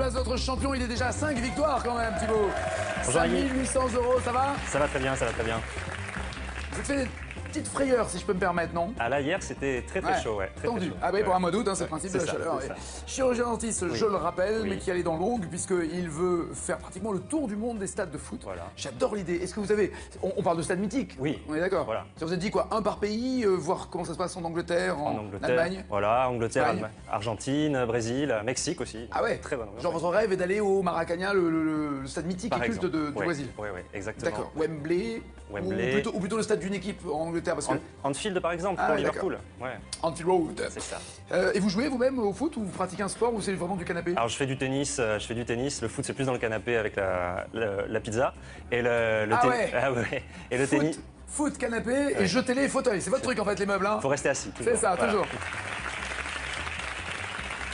place de notre champion. Il est déjà à 5 victoires quand même, Thibaut. Bonjour, 5 800 €, ça va? Ça va très bien, ça va très bien. Vous avez fait des petites frayeurs, si je peux me permettre, non? Ah là, hier, c'était très chaud, ouais. Très, tendu. chaud. Ah oui, pour Ouais. un mois d'août, hein, c'est le principe de la ça, chaleur. c'est Ouais. ça. Chirurgien dentiste, Oui. je le rappelle, Oui. mais qui allait dans longue, puisqu'il veut faire pratiquement le tour du monde des stades de foot. Voilà. J'adore l'idée. Est-ce que vous avez... On parle de stades mythiques? Oui. On est d'accord? Voilà. Ça vous a dit quoi? Un par pays, voir comment ça se passe en Angleterre, En en Angleterre, Allemagne? voilà, Angleterre, Espagne. Argentine, Brésil, Mexique aussi. Ah ouais? Très bonne ambiance. Genre votre rêve est d'aller au Maracanã, le stade mythique Par et culte exemple. du Ouais. Brésil? Oui, oui, exactement. D'accord. Wembley, Wembley. Ou plutôt le stade d'une équipe en Angleterre, parce que... Anfield, par exemple, Ah pour ouais, Liverpool. Ouais, Anfield Road. c'est ça. Et vous jouez vous-même au foot ou vous pratiquez un sport ou c'est vraiment du canapé? Alors, je fais du tennis. Le foot, c'est plus dans le canapé avec la pizza. Et le Ah tennis. ouais. Ah ouais. Et le tennis, Foot, canapé et jeux télé et fauteuil. C'est votre truc en fait, les meubles, hein? faut rester assis. C'est toujours. ça, Voilà. toujours.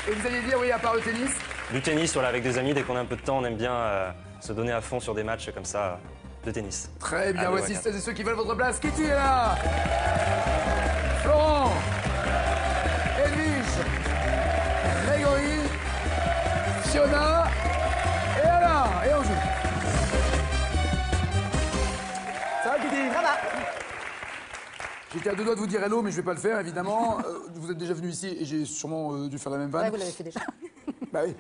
Et vous alliez dire, oui, à part le tennis? Du tennis, voilà, avec des amis, dès qu'on a un peu de temps, on aime bien se donner à fond sur des matchs comme ça de tennis. Très bien, Allez, voici ouais. celles et ceux qui veulent votre place. Kitty est là! Florent! Edwige! Grégory! Fiona! Et Alain! Et on joue. Ça va, Kitty? Ça va. J'étais à deux doigts de vous dire hello, mais je vais pas le faire, évidemment. Vous êtes déjà venu ici et j'ai sûrement dû faire la même vanne. Ouais, vous l'avez fait déjà. Bah oui.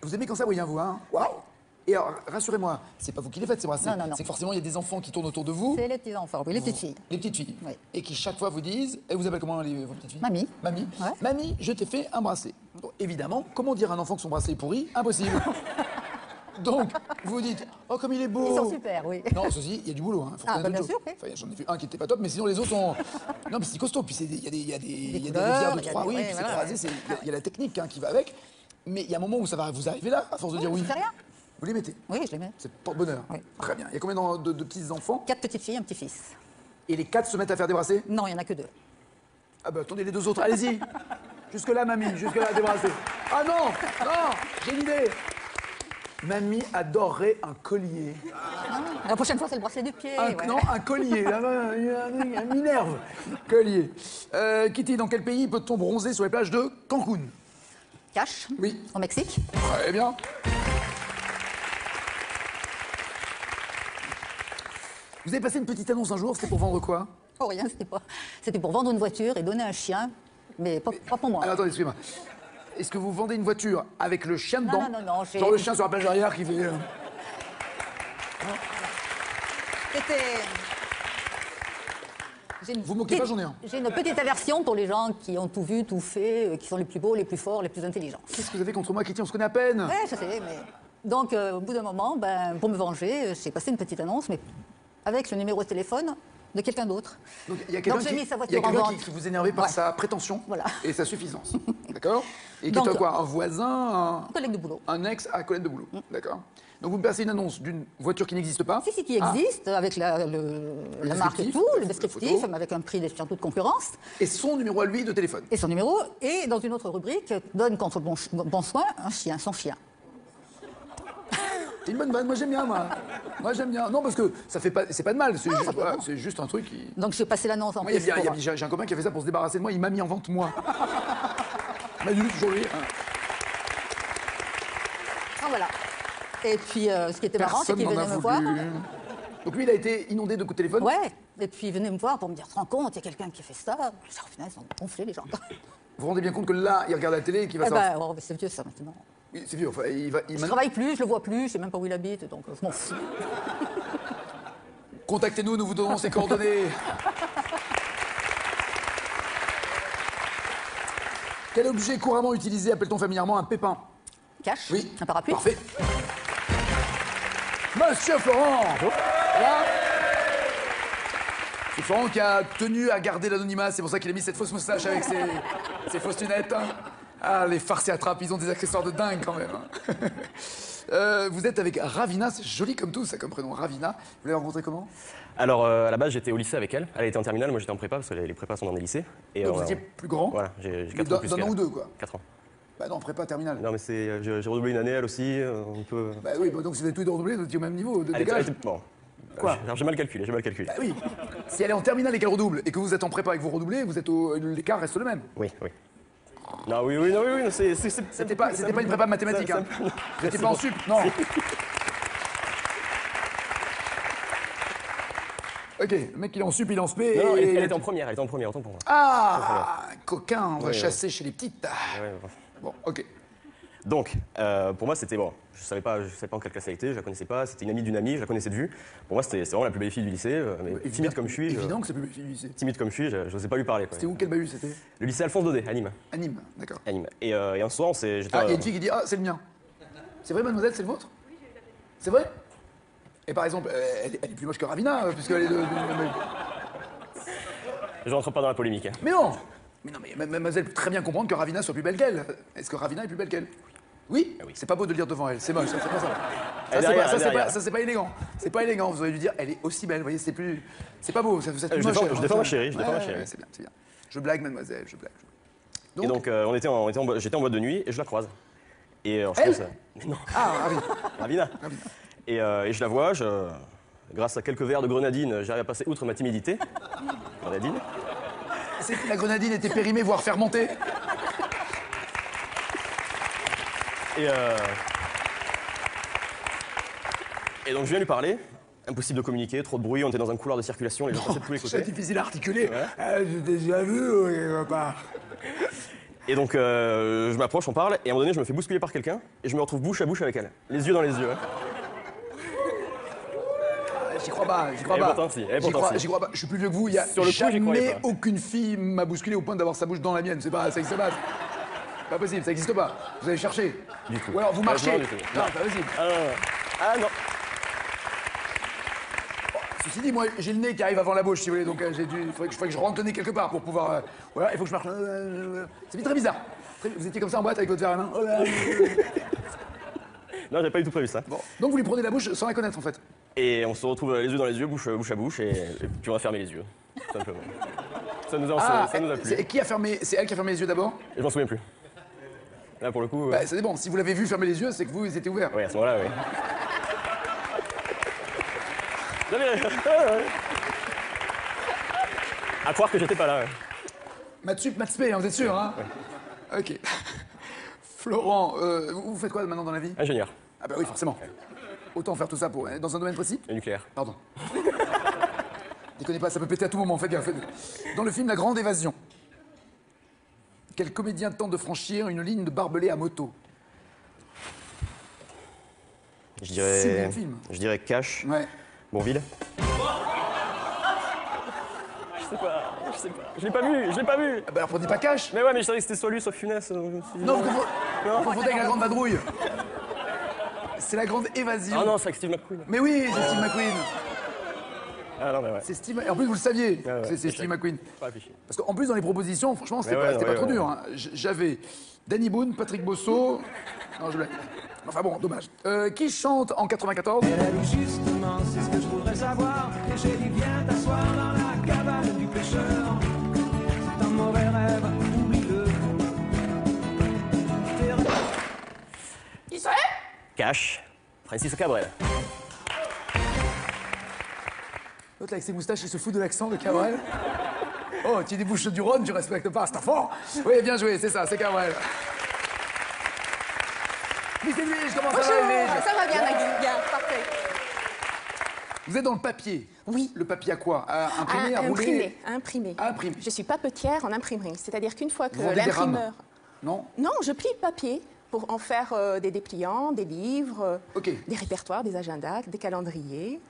Vous aimez quand ça brille, hein, vous, hein? Waouh! Et alors, rassurez-moi, c'est pas vous qui les faites, ces bracelets. Non, non, non. C'est que forcément, il y a des enfants qui tournent autour de vous. C'est les petits enfants, oui, les petites filles. Les petites filles. Oui. Et qui, chaque fois, vous disent... Et vous appelez comment, vos petites filles? Mamie. Mamie. Ouais. Mamie, je t'ai fait un bracelet. Bon, évidemment, comment dire à un enfant que son bracelet est pourri? Impossible. Donc, vous vous dites, oh, comme il est beau. Ils sont super, oui. Non, ceci, il y a du boulot. Hein. Faut Ah, reconnaître bah, autre bien chose. sûr, oui. Enfin, j'en ai vu un qui était pas top, mais sinon les autres sont. Non, mais c'est costaud. Puis il y a des couleurs, rivières de il y a trois, des- oui. ouais, Puis c'est voilà, croisé, il y a la technique hein, qui va avec. Mais il y a un moment où ça va vous arriver là, à force de dire oui. Ça fait rien. Vous les mettez. Oui, je les mets. C'est porte-bonheur. Oui. Très bien. Il y a combien de petits enfants? 4 petites filles, un petit-fils. Et les 4 se mettent à faire des bracelets? Non, il n'y en a que 2. Ah bah attendez les 2 autres, allez-y. Jusque-là, mamie, jusque-là, des bracelets. Ah non, non, j'ai une idée. Mamie adorerait un collier. La prochaine fois, c'est le bracelet du pied. ouais. Non, un collier. Un minerve. Collier. Kitty, dans quel pays peut-on bronzer sur les plages de Cancun? Cache. Oui. Au Mexique. Très bien. Vous avez passé une petite annonce un jour, c'était pour vendre quoi? Oh, rien, c'était pour vendre une voiture et donner un chien, mais pas pour moi. Alors attendez, excusez-moi. Est-ce que vous vendez une voiture avec le chien dedans? non, j'ai- Genre le chien sur la plage arrière qui fait... C'était... J'ai une Vous moquez petite- pas, j'en ai un. J'ai une petite aversion pour les gens qui ont tout vu, tout fait, qui sont les plus beaux, les plus forts, les plus intelligents. Qu'est-ce que vous avez contre moi, Kitty? On se connaît à peine. Ouais, je sais, mais... Donc, au bout d'un moment, pour me venger, j'ai passé une petite annonce, mais avec le numéro de téléphone de quelqu'un d'autre. Donc il y a quelqu'un j'ai qui, mis sa il y a voiture en quelqu'un vente. qui vous énervait par Ouais. sa prétention Voilà. et sa suffisance. D'accord? Et qui Donc- était quoi? Un voisin, Un collègue de boulot. un ex à collègue de boulot. D'accord. Donc vous me passez une annonce d'une voiture qui n'existe pas. Si, qui existe, avec la marque et descriptif, tout, le la descriptif, photo. mais avec un prix sur toute concurrence, Et son numéro à lui de téléphone. et son numéro, et dans une autre rubrique, donne contre bon soin un chien, son chien. C'est une bonne vanne, moi j'aime bien, moi. Moi j'aime bien. Non, parce que ça fait pas, c'est pas de mal, c'est juste, voilà, c'est juste un truc qui. Donc j'ai passé l'annonce en Moi, plus pour... j'ai un copain qui a fait ça pour se débarrasser de moi, il m'a mis en vente moi. Il m'a dit toujours lui. Hein. Ah, voilà. Et puis, ce qui était marrant, c'est Personne qu'il n'en a venait me voulu. voir. Donc lui, il a été inondé de coups de téléphone. Ouais. Et puis il venait me voir pour me dire, te rends compte, il y a quelqu'un qui a fait ça. Je dis, oh, putain, ils sont gonflés, les gens. Vous vous rendez bien compte que là, il regarde la télé et qu'il va Eh sortir. ben, oh, c'est vieux ça maintenant. Oui, c'est vieux, enfin, il Je travaille plus, je le vois plus, je sais même pas où il habite, donc je m'en fous. Contactez-nous, nous vous donnons ses coordonnées. Quel objet couramment utilisé appelle-t-on familièrement un pépin? Cache, Oui. un parapluie. Parfait. Monsieur Florent. Voilà. C'est Florent qui a tenu à garder l'anonymat, c'est pour ça qu'il a mis cette fausse moustache avec ses fausses lunettes. Hein. Ah, les farces et attrapes, ils ont des accessoires de dingue quand même. Hein. Vous êtes avec Ravina, c'est joli comme tout, ça comme prénom, Ravina. Vous l'avez rencontrée comment? Alors, à la base, j'étais au lycée avec elle. Elle était en terminale, moi j'étais en prépa, parce que les prépas sont dans des lycés. Et Donc vous étiez plus grand? Voilà, j'ai Mais 4 ans plus d'un qu'elle. an ou deux, quoi. 4 ans. Bah non, prépa terminale. Non, mais j'ai redoublé une année, elle aussi, on peut... Bah oui, bah donc si vous avez tous les deux redoublés, vous étiez au même niveau de Elle était- dégage. bon. Quoi? Alors, j'ai mal calculé, j'ai mal calculé. Bah oui. Si elle est en terminale et qu'elle redouble, et que vous êtes en prépa et que vous redoublez, l'écart reste le même. Oui, oui. Non, oui, oui, non, oui, oui, non, C'était pas une prépa mathématique, hein. Vous n'étiez pas en sup, non. Ok, le mec il est en sup, il est en spé. Non, et... elle était en première, autant pour moi. Ah, coquin, on va Oui, chasser chez les petites. Ouais, ouais. Bon, ok. Donc, pour moi, c'était bon. Je savais pas en quelle classe elle était, je la connaissais pas. C'était une amie d'une amie, je la connaissais de vue. Pour moi, c'était vraiment la plus belle fille du lycée. Mais timide comme je suis, Évident que c'est plus belle fille du lycée. timide comme je suis, je n'osais pas lui parler. Quoi. C'était où, quel bahut c'était? Le lycée Alphonse Daudet, à Nîmes. À Nîmes, d'accord. À Nîmes. Et un soir, j'étais. Ah, il y a une fille qui dit ah, c'est le mien. C'est vrai, mademoiselle, c'est le vôtre? C'est vrai? Et par exemple, elle est plus moche que Ravina, puisqu'elle est de... Je rentre pas dans la polémique. Hein. Mais non! Mais non, mais mademoiselle peut très bien comprendre que Ravina soit plus belle qu'elle. Est-ce que Ravina est plus belle qu'elle? Oui? Ah oui. C'est pas beau de le dire devant elle, c'est moche, ça, c'est pas ça. Elle est derrière, Ça, c'est pas élégant. C'est pas élégant, vous auriez dû dire, elle est aussi belle, vous voyez, c'est plus... C'est pas beau, ça vous êtes plus Je moche. défends ma chérie, je défends ma chérie. Ouais, c'est bien, c'est bien. Je blague, mademoiselle, je blague. Et donc, j'étais en boîte de nuit et je la croise. Et je Elle pense, mais non, Ah, Ravina. Ravina. Et je la vois, grâce à quelques verres de grenadine, j'arrive à passer outre ma timidité. Grenadine. C'est que la grenadine était périmée, voire fermentée. Et donc je viens lui parler. Impossible de communiquer, trop de bruit, on était dans un couloir de circulation, les gens passaient de tous les C'est côtés. difficile à articuler. Ouais. Ah, j'ai déjà vu, les copains. Et donc je m'approche, on parle, et à un moment donné je me fais bousculer par quelqu'un, et je me retrouve bouche à bouche avec elle. Les yeux dans les yeux. Hein. J'y crois pas, j'y crois Et pas. pourtant si, et pourtant si. J'y crois pas. Je suis plus vieux que vous, il y a Sur le coup, j'y croyais jamais pas. aucune fille m'a bousculé au point d'avoir sa bouche dans la mienne. C'est pas, ça existe pas. Pas possible, ça existe pas. Vous avez cherché. Du tout. Ou alors vous marchez. Non, du tout. Non, pas possible. Ah non, non. Ah non. Ceci dit, moi, j'ai le nez qui arrive avant la bouche, si vous voulez, donc il faudrait que je rentre le nez quelque part pour pouvoir... voilà, il faut que je marche... C'est très bizarre. Vous étiez comme ça en boîte avec votre verre à la main. Non, j'avais pas du tout prévu ça. Bon. Donc vous lui prenez la bouche sans la connaître, en fait. Et on se retrouve les yeux dans les yeux, bouche à bouche, et puis on a fermé les yeux, tout simplement. Ça nous a plu. Et qui a fermé... C'est elle qui a fermé les yeux d'abord? Et je m'en souviens plus. Là, pour le coup... Bah, ça dépend. Si vous l'avez vu fermer les yeux, c'est que vous étiez ouvert. Oui, à ce moment-là, oui. À croire que j'étais pas là. Ouais. Maths sup, maths spé, hein, vous êtes sûr, hein? Ouais. Ok. Florent, vous faites quoi maintenant dans la vie? Ingénieur, Ah bah oui, forcément. Autant faire tout ça pour... Dans un domaine précis? le nucléaire. Pardon. Déconnez pas, ça peut péter à tout moment, faites gaffe. Dans le film La Grande Évasion, quel comédien tente de franchir une ligne de barbelé à moto? Je Super film. dirais Cash, Ouais. Bourville. Je sais pas. Je l'ai pas vu. Ah bah alors prenez pas Cash. Mais ouais, mais je savais que c'était soit lui, soit Funès. Donc je me suis dit, Non, vous confondez avec La Grande Vadrouille. C'est La Grande Évasion. Ah non, c'est avec Steve McQueen. Mais oui, c'est Steve McQueen. Ah non, mais ouais. C'est Steve... Et en plus, vous le saviez, Ouais, ouais. c'est Steve McQueen. Pas réfléchi. Parce qu'en plus, dans les propositions, franchement, c'était Mais pas, ouais, c'était pas ouais, trop ouais. dur. Hein. J'avais Danny Boone, Patrick Bosso... Non, je blague. Enfin bon, dommage. Qui chante en 94? Elle a dit justement, c'est ce que je voudrais savoir. Et j'ai dit, viens t'asseoir dans la cabane du pêcheur. C'est un mauvais rêve, oublie-le. Cash, Francis Cabrel. L'autre avec ses moustaches, il se fout de l'accent de Cabrel. Oh, tu es des bouches du Rhône, tu respectes pas cet enfant. Oui, bien joué, c'est ça, c'est Cabrel. Miss Edwige, comment ça va, Edwige? Ça va bien, Nagui, bien, parfait. Vous êtes dans le papier. Oui. Le papier à quoi? À imprimer, à rouler? Imprimer, à imprimer. À imprimer. Je suis papetière en imprimerie, c'est-à-dire qu'une fois que Vous vendez des rames? l'imprimeur... Non? Non, je plie le papier pour en faire des dépliants, des livres, Ok. des répertoires, des agendas, des calendriers.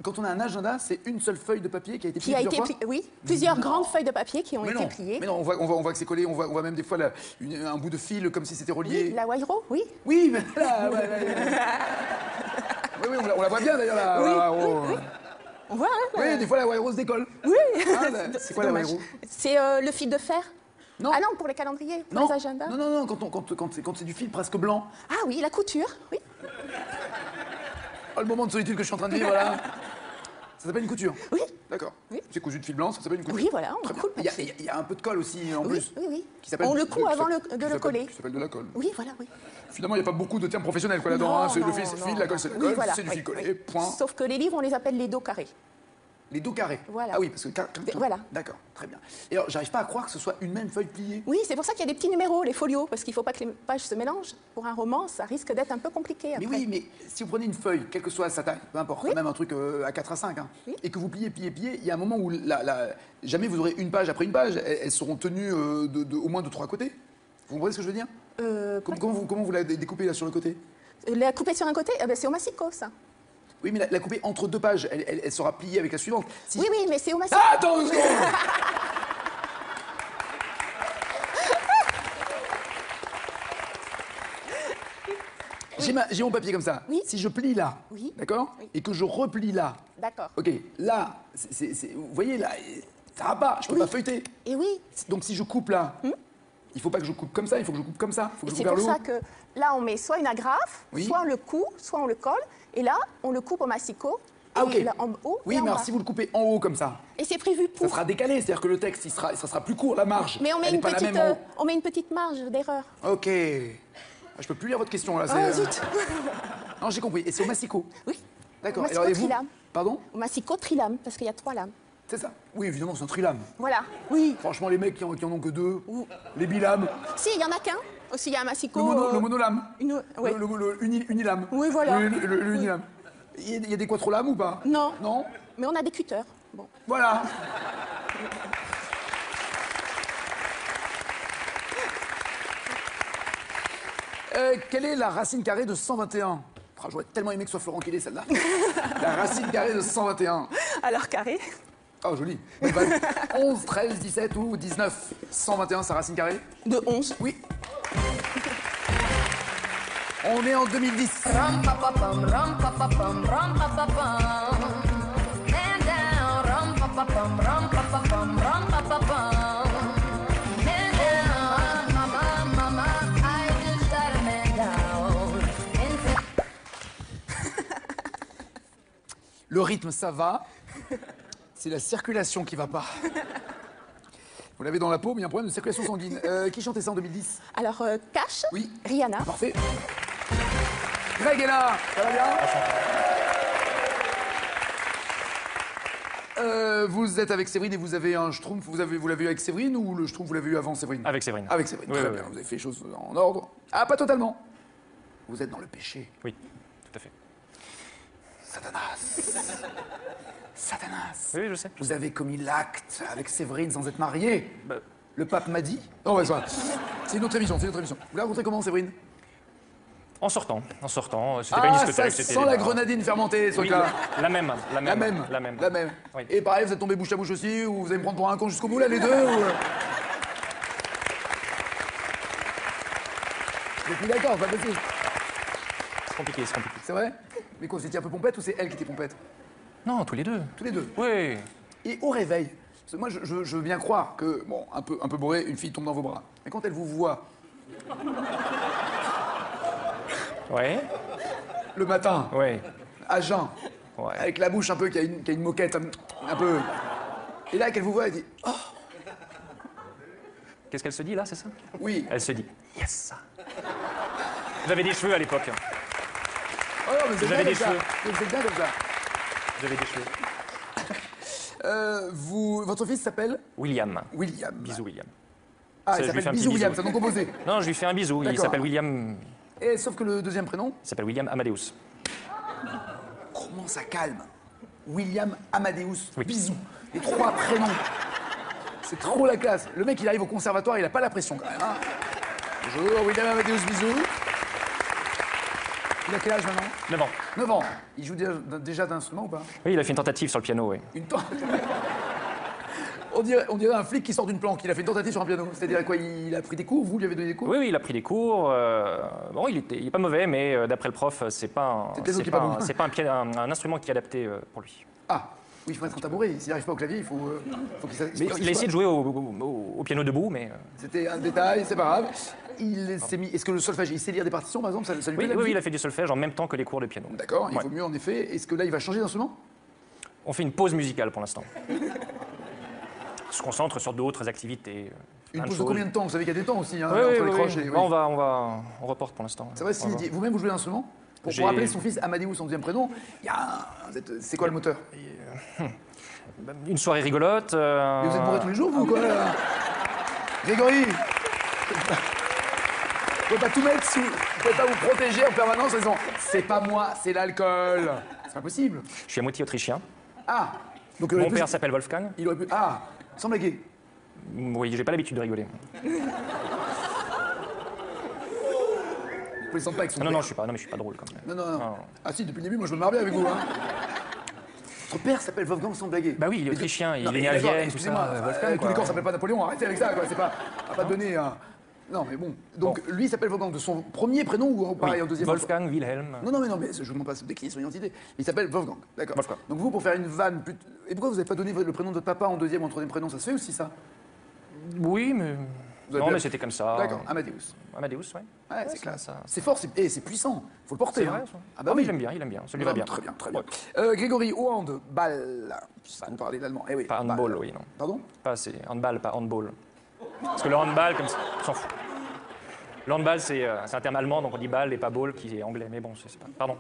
Quand on a un agenda, c'est une seule feuille de papier qui a été Qui pliée a été plusieurs fois? plié, oui, plusieurs grandes feuilles de papier qui ont Mais été non, pliées. mais non, on voit que c'est collé, on voit même des fois un bout de fil comme si c'était relié. Oui, la Wayro, oui. Oui, mais là, oui, on la voit bien d'ailleurs là. Oui, oui. On voit, hein Oui, des fois la Wayro se décolle. Oui. Ah, c'est quoi la Dommage. Wayro? C'est le fil de fer. Non. Ah non, pour les calendriers, pour Non, les agendas. non, quand c'est du fil presque blanc. Ah oui, la couture, oui. Oh, le moment de solitude que je suis en train de vivre là. Ça s'appelle une couture. Oui. D'accord. Oui. C'est cousu de fil blanc, ça s'appelle une couture. Oui, voilà, on Très coule bien. Il y a un peu de colle aussi en Oui, plus. oui, oui. Qui s'appelle On le coud avant de le coller. Qui s'appelle de la colle. Oui, voilà, oui. Finalement, il n'y a pas beaucoup de termes professionnels quoi là-dedans. Non, Hein. C'est le non, fil, c'est le non, fil, la colle, c'est la oui, colle, voilà, c'est du oui, fil collé, oui. point. Sauf que les livres, on les appelle les dos carrés. Les dos carrés. Voilà. Ah oui, parce que... Voilà. D'accord, très bien. Et alors, j'arrive pas à croire que ce soit une même feuille pliée. Oui, c'est pour ça qu'il y a des petits numéros, les folios, parce qu'il ne faut pas que les pages se mélangent. Pour un roman, ça risque d'être un peu compliqué après. Mais oui, mais si vous prenez une feuille, quelle que soit sa taille, peu importe, Oui. même un truc à 4 à 5, hein, Oui. et que vous pliez, il y a un moment où jamais vous aurez une page après une page, elles seront tenues au moins de 3 côtés. Vous comprenez ce que je veux dire? Comment vous la découpez là sur le côté? La couper sur un côté, c'est au massicot, ça. Oui, mais la couper entre 2 pages, elle sera pliée avec la suivante. Si- Oui, oui, mais c'est au massicot. Ah, attends 2 secondes. J'ai mon papier comme ça. Oui. Si je plie là, Oui. d'accord, Oui. et que je replie là, D'accord. ok, là, vous voyez là, ça va pas, je peux Oui. pas feuilleter. Et oui, Donc si je coupe là, il faut pas que je coupe comme ça, il faut que je coupe comme ça, il faut que et je c'est coupe vers pour le haut. ça que là, on met soit une agrafe, Oui. soit on le coud, soit on le colle, et là, on le coupe au massicot. Ah, ok. Et là, en haut Oui, et en mais alors bas. si vous le coupez en haut comme ça, Et c'est prévu ça pour. sera décalé, c'est-à-dire que le texte, ça sera plus court, la marge. Mais on met, elle est une pas petite, la même en haut. on met une petite marge d'erreur. Ok. Ah, je peux plus lire votre question là. Ah, c'est, zut. Non, j'ai compris. Et c'est au massicot. Oui. D'accord. Au massicot et vous trilame. Pardon? Au massicot trilame, parce qu'il y a 3 lames. C'est ça? Oui, évidemment, c'est un trilame. Voilà. Oui. Franchement, les mecs qui en ont que 2, les bilames, Si, il y en a qu'un. Aussi, il y a un massicot. le monolame, ouais. le unilame. Oui, voilà. Le unilame. Il y a des quattrolames ou pas? Non. Non? Mais on a des cutters. Bon. Voilà. Quelle est la racine carrée de 121? Ah, j'aurais tellement aimé que ce soit Florent Kelly, celle-là. La racine carrée de 121. Alors, carré. Oh, joli. Donc, 11, 13, 17 ou 19. 121, sa racine carrée? De 11. Oui. On est en 2010. Rum pa pa pum, rum pa pa pum, rum pa pa pum. Man down, rum pa pa pum, rum pa pa pum, rum pa pa pum. Man down, mama, mama, I just got a man down. Le rythme, ça va. C'est la circulation qui va pas. Vous l'avez dans la peau, mais il y a un problème de circulation sanguine. Qui chantait ça en 2010? Alors, Cash. Oui. Rihanna. Parfait. Greg est là. Ça va bien? Vous êtes avec Séverine et vous avez un schtroumpf. Vous l'avez eu avec Séverine ou le schtroumpf vous l'avez eu avant Séverine? Avec Séverine. Avec Séverine, Oui, très oui, bien. oui. Vous avez fait les choses en ordre. Ah, pas totalement. Vous êtes dans le péché. Oui, tout à fait. Satanas. Satanas. Oui, je sais. Vous avez commis l'acte avec Séverine sans être marié. Bah, Le pape m'a dit. Non, ouais, c'est une autre émission, c'est une autre émission. Vous l'avez rencontré comment, Séverine? en sortant, c'était pas une Ah, ça discothèque, c'était... sent la grenadine fermentée, ce Oui, truc-là. la même. La même. Oui. Et pareil, vous êtes tombé bouche à bouche aussi, ou vous allez me prendre pour un con jusqu'au bout, là, les deux ou... Je suis d'accord, c'est pas possible. C'est compliqué. C'est vrai? Mais quoi, vous étiez un peu pompette ou c'est elle qui était pompette? Non, tous les deux. Tous les deux. Oui. Et au réveil, parce que moi, je veux bien croire que, bon, un peu bourré, une fille tombe dans vos bras. Mais quand elle vous voit Ouais. le matin, Ouais. à jeun, Ouais. avec la bouche un peu qui a une moquette un peu. Et là, qu'elle vous voit, elle dit oh, Qu'est-ce qu'elle se dit là, c'est ça? oui. Elle se dit yes. J'avais des cheveux à l'époque. Oh non, mais vous êtes J'avais bien des comme ça. cheveux. Vous êtes bien comme ça. J'avais des cheveux. Votre fils s'appelle William. William. Bisous William. Ah, Ça, il je lui fais s'appelle un petit Bisou William, bisou. c'est un nom composé. Non, je lui fais un bisou. Il D'accord. s'appelle William. Et sauf que le deuxième prénom, Il s'appelle William Amadeus. comment ça calme? William Amadeus. Oui. Bisou. Les 3 prénoms. C'est trop la classe. Le mec, il arrive au conservatoire, il a pas la pression quand même. Hein. Bonjour, William Amadeus, bisous. Il a quel âge maintenant? 9 ans. 9 ans. Il joue déjà d'instrument ou pas? Oui, il a fait une tentative sur le piano, oui. Une tentative. On dirait un flic qui sort d'une planque. Il a fait une tentative sur un piano. C'est-à-dire quoi? Il a pris des cours? Vous lui avez donné des cours? Oui, il a pris des cours. Bon, il est pas mauvais, mais d'après le prof, c'est pas C'est le piano qui est pas bon. c'est pas un instrument qui est adapté pour lui. Ah, oui, il faut mettre un tabouret. S'il n'arrive pas au clavier, il faut qu'il s'aille. Mais il a essayé de jouer au piano debout, mais C'était un détail, c'est pas grave. Il s'est mis. Est-ce que le solfège, il sait lire des partitions, par exemple? Ça lui plaît, oui, la oui, musique il a fait du solfège en même temps que les cours de piano. D'accord, il Ouais. vaut mieux en effet. Est-ce que là, il va changer d'instrument? On fait une pause musicale pour l'instant. On se concentre sur d'autres activités. Une plein pause de choses. combien de temps? Vous savez qu'il y a des temps aussi, hein, Oui, entre oui, les oui. croches et. Bon, on reporte pour l'instant. C'est vrai, On va vous-même, vous jouez d'instrument? Pour rappeler son fils Amadeus, son deuxième prénom, il y a c'est quoi le moteur? Une soirée rigolote. Et vous êtes bourré tous les jours, vous, quoi là Grégory Vous pouvez pas tout mettre sous... Vous pouvez pas vous protéger en permanence en disant « C'est pas moi, c'est l'alcool ». C'est pas possible. Je suis à moitié autrichien. Ah donc, Mon père s'appelle Wolfgang. Il aurait pu... Ah sans blaguer. Oui, j'ai pas l'habitude de rigoler. Vous plaisantez pas avec son Non, père. non, je suis pas, non, mais je suis pas drôle quand même. Non. Non. Ah si, depuis le début, moi je me marre bien avec vous. Hein. Votre père s'appelle Wolfgang sans blaguer. Bah oui, il est autrichien, il Non, est mais né à d'accord, Vienne, tout excusez-moi, ça. tous Wolfgang, les quoi. corps s'appellent pas Napoléon, arrêtez avec ça, quoi. C'est pas... On va pas donner un... Non, mais bon. Donc, lui, il s'appelle Wolfgang de son premier prénom ou pareil, Oui, en deuxième? Wolfgang, Wilhelm. Non, mais je ne vous demande pas de décliner son identité. Il s'appelle Wolfgang, d'accord. Wolfgang. Donc vous, pour faire une vanne... Et pourquoi vous n'avez pas donné le prénom de votre papa en deuxième ou en troisième prénom? Ça se fait aussi, ça? Oui, mais... Vous avez Non, bien- mais c'était comme ça. D'accord, Amadeus. Amadeus, ouais. Ouais, c'est ça, classe. ça- C'est fort, c'est puissant. Faut le porter. C'est vrai, hein. ça. Ah bah Oh, mais oui. il aime bien, ça lui Non, va bien. Très bien, très bien. Ouais. Grégory, au handball. Vous parlez l'allemand. Eh oui. Pas handball, oui, non. Pardon? Pas assez. Handball, pas handball. Parce que le handball, comme ça, on s'en fout. Le handball, c'est un terme allemand, donc on dit ball et pas ball, qui est anglais. Mais bon, c'est pas... Pardon.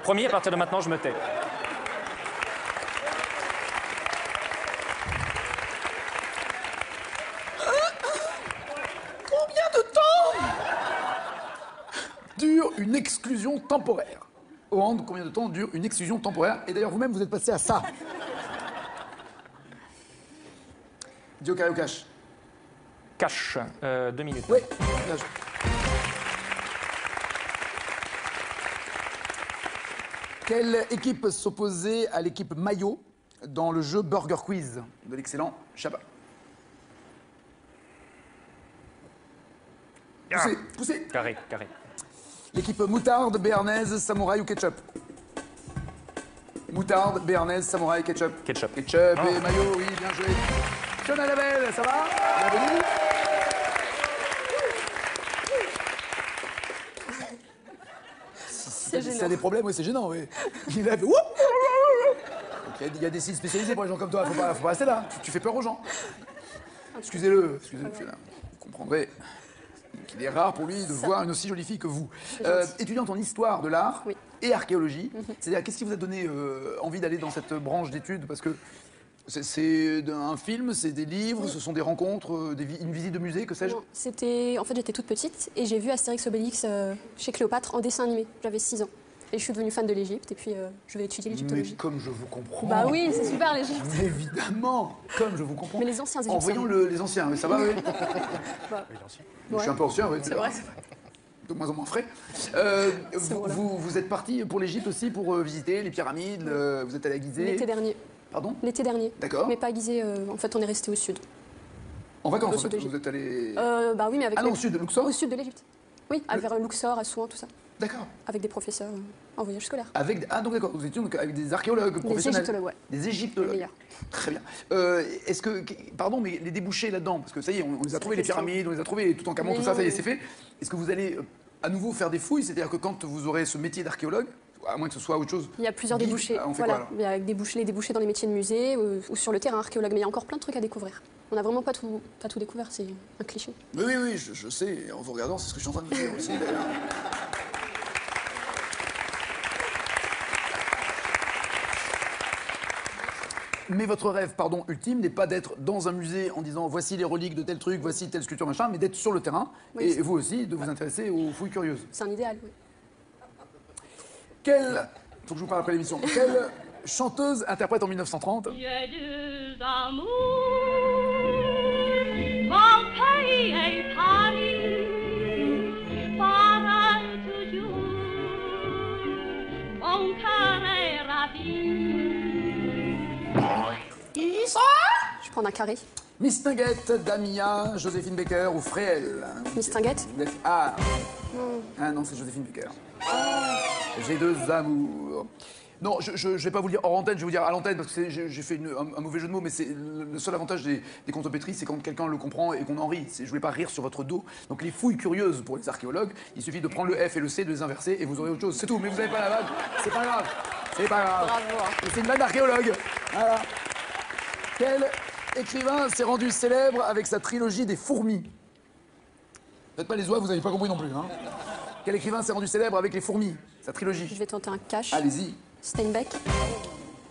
Promis, à partir de maintenant, je me tais. Combien de temps dure une exclusion temporaire? Au hand, combien de temps dure une exclusion temporaire? Et d'ailleurs, vous-même, vous êtes passé à ça. Joker ou cash? Cash, 2 minutes. Oui. Bien joué. Quelle équipe s'opposait à l'équipe Maillot dans le jeu Burger Quiz de l'excellent Chabat? Poussez, poussez. Carré. L'équipe moutarde, béarnaise, samouraï ou ketchup? Moutarde, béarnaise, samouraï, ketchup. Ketchup. Ketchup et maillot, oui, bien joué. Fiona Labelle, ça va? Bienvenue. C'est S'il y a gênant. des problèmes, oui, c'est gênant, oui. Il a fait... Oup. Donc, il y a des sites spécialisés pour les gens comme toi, faut pas rester là, tu fais peur aux gens. Excusez-le, Fiona. Vous comprendrez qu'il est rare pour lui de voir une aussi jolie fille que vous. Étudiante en histoire de l'art Oui. et archéologie, c'est-à-dire qu'est-ce qui vous a donné envie d'aller dans cette branche d'études? Parce que c'est un film, c'est des livres, ce sont des rencontres, une visite de musée, que sais-je? Non, c'était... En fait, j'étais toute petite et j'ai vu Astérix Obélix chez Cléopâtre en dessin animé. J'avais 6 ans. Et je suis devenue fan de l'Égypte et puis je vais étudier Mais l'égyptologie. comme je vous comprends. Bah oui, c'est super l'Égypte. Mais évidemment, comme je vous comprends. Mais les anciens En Égyptiens. voyant les anciens, oui, ça va, oui. Je suis un peu ancien, oui. C'est vrai. De moins en moins frais. voilà. Vous êtes parti pour l'Égypte aussi pour visiter les pyramides, vous êtes allé à Gizeh. L'été dernier. Pardon? L'été dernier. D'accord. Mais pas à Gizeh. En fait, on est resté au sud. En vacances, Au en sud fait, d'Égypte. vous êtes allé... Bah oui, mais avec Ah non, les- au sud de Luxor? Au sud de l'Égypte. Oui, vers Luxor, Assouan, tout ça. D'accord. Avec des professeurs en voyage scolaire. Ah donc d'accord, vous étiez donc avec des archéologues professionnels. égyptologues, ouais. Des Les égyptologues. meilleurs. Très bien. Est-ce que, pardon, mais les débouchés là-dedans, parce que ça y est, on les a trouvés, les question. pyramides, on les a trouvés, tout en Camon, Mais tout ça, ça y est, non. c'est fait. Est-ce que vous allez à nouveau faire des fouilles? C'est-à-dire que quand vous aurez ce métier d'archéologue, à moins que ce soit autre chose. Il y a plusieurs guide, débouchés. On fait Voilà, quoi alors? il y a les débouchés dans les métiers de musée ou sur le terrain archéologue. Mais il y a encore plein de trucs à découvrir. On n'a vraiment pas tout découvert, c'est un cliché. Oui, je sais, en vous regardant, c'est ce que je suis en train de dire aussi d'ailleurs. Mais votre rêve, pardon, ultime n'est pas d'être dans un musée en disant voici les reliques de tel truc, voici telle sculpture, machin, mais d'être sur le terrain Oui, et c'est- vous aussi de vous intéresser aux fouilles curieuses. C'est un idéal, oui. Faut que je vous parle après l'émission. Quelle chanteuse interprète en 1930 J'ai deux amours, mon pays et Paris, parle toujours, mon cœur est ravi. Je prends un carré. Miss Tinguette, Damia, Joséphine Baker ou Fréhel? Miss Tinguette. Ah non, c'est Joséphine Baker. J'ai deux amours. Non, je vais pas vous le dire hors antenne, je vais vous dire à l'antenne parce que j'ai fait un mauvais jeu de mots, mais c'est le seul avantage des contes pétris, c'est quand quelqu'un le comprend et qu'on en rit. Je voulais pas rire sur votre dos. Donc les fouilles curieuses pour les archéologues, il suffit de prendre le F et le C, de les inverser et vous aurez autre chose. C'est tout, mais vous avez pas la vanne. C'est pas grave. C'est pas grave. Bravo. Mais c'est une vanne d'archéologue. Voilà. Quel écrivain s'est rendu célèbre avec sa trilogie des fourmis? Faites pas les oies, vous n'avez pas compris non plus. Hein. Quel écrivain s'est rendu célèbre avec Les Fourmis, sa Je trilogie? vais tenter un cash. Allez-y. Steinbeck.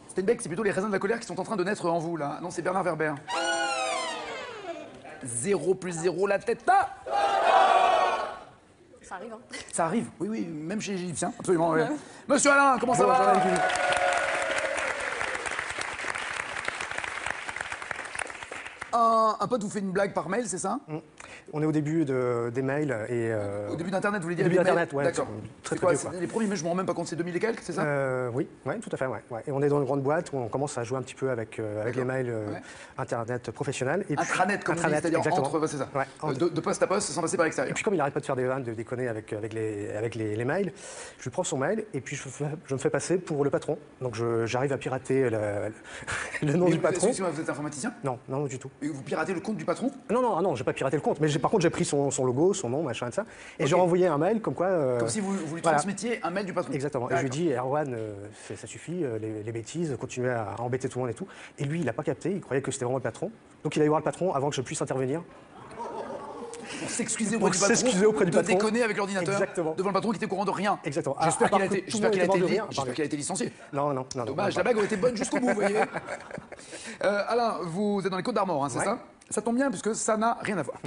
Steinbeck, c'est plutôt les raisins de la colère qui sont en train de naître en vous, là. Non, c'est Bernard Werber. 0 plus 0, la tête là. Ça arrive, hein. Ça arrive, oui, oui, même chez les Égyptiens, absolument. Ouais. Monsieur Alain, comment ça va? Un pote vous fait une blague par mail, c'est ça? On est au début des mails et... Au début d'Internet, vous voulez dire? Au début des mails d'Internet, ouais. D'accord. Très, C'est quoi, très vieux, quoi. les premiers mails, je me rends même pas compte, c'est 2000 et quelques, c'est ça? Oui, ouais, tout à fait, ouais. Et on est dans une grande boîte où on commence à jouer un petit peu avec les mails Internet professionnels. Et puis, Intranet, comme on dit, intranet, c'est-à-dire exactement. entre, c'est ça. Ouais, De poste à poste sans passer par Et l'extérieur. puis comme il arrête pas de faire des vannes, de déconner avec les mails, je lui prends son mail et puis je me fais passer pour le patron. Donc j'arrive à pirater le nom du patron. Excusez-moi, vous êtes informaticien? Non, non, du tout. Et vous piratez le compte du patron? Non, j'ai pas piraté le compte. Mais par contre, j'ai pris son logo, son nom, machin et ça. Et j'ai renvoyé un mail comme quoi... Comme si vous lui voilà. transmettiez un mail du patron. Exactement. Et je lui dis, Erwan, ça suffit, les bêtises, continuez à embêter tout le monde et tout. Et lui, il n'a pas capté, il croyait que c'était vraiment le patron. Donc il a allé voir le patron avant que je puisse intervenir. Pour s'excuser Pour s'excuser auprès du patron. De déconner avec l'ordinateur. Exactement. Devant le patron qui était au courant de rien. Exactement. J'espère qu'il a été, tout le monde était mort de rire. j'espère qu'il a été licencié. Non. Dommage, la blague aurait été bonne jusqu'au bout, vous voyez. Alain, vous êtes dans les Côtes d'Armor, hein, c'est Ouais. ça? Ça tombe bien puisque ça n'a rien à voir.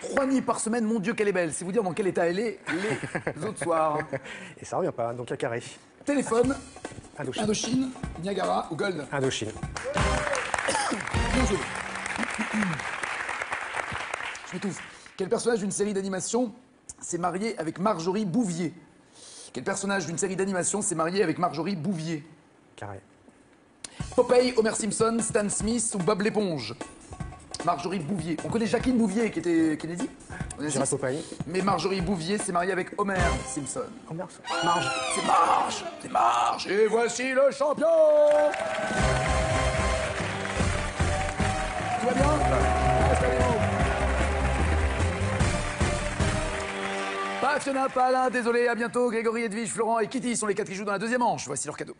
Trois nuits par semaine, mon Dieu, qu'elle est belle. C'est vous dire dans quel état elle est les autres soirs. Et ça revient pas, donc un carré. Téléphone, Indochine. Indochine, Niagara ou Gold. Indochine. Bien joué. Je m'étouffe. Quel personnage d'une série d'animation s'est marié avec Marjorie Bouvier? Quel personnage d'une série d'animation s'est marié avec Marjorie Bouvier? Carré. Popeye, Homer Simpson, Stan Smith ou Bob l'éponge? Marjorie Bouvier. On connaît Jacqueline Bouvier qui était Kennedy. Je dirais Popeye. Mais Marjorie Bouvier s'est mariée avec Homer Simpson. Marge. C'est Marge. C'est Marge. Et voici le champion. Tout va bien? Installez-vous. Pas Fiona, pas Alain, désolé, à bientôt. Grégory, Edwige, Florent et Kitty sont les 4 qui jouent dans la deuxième manche. Voici leur cadeau.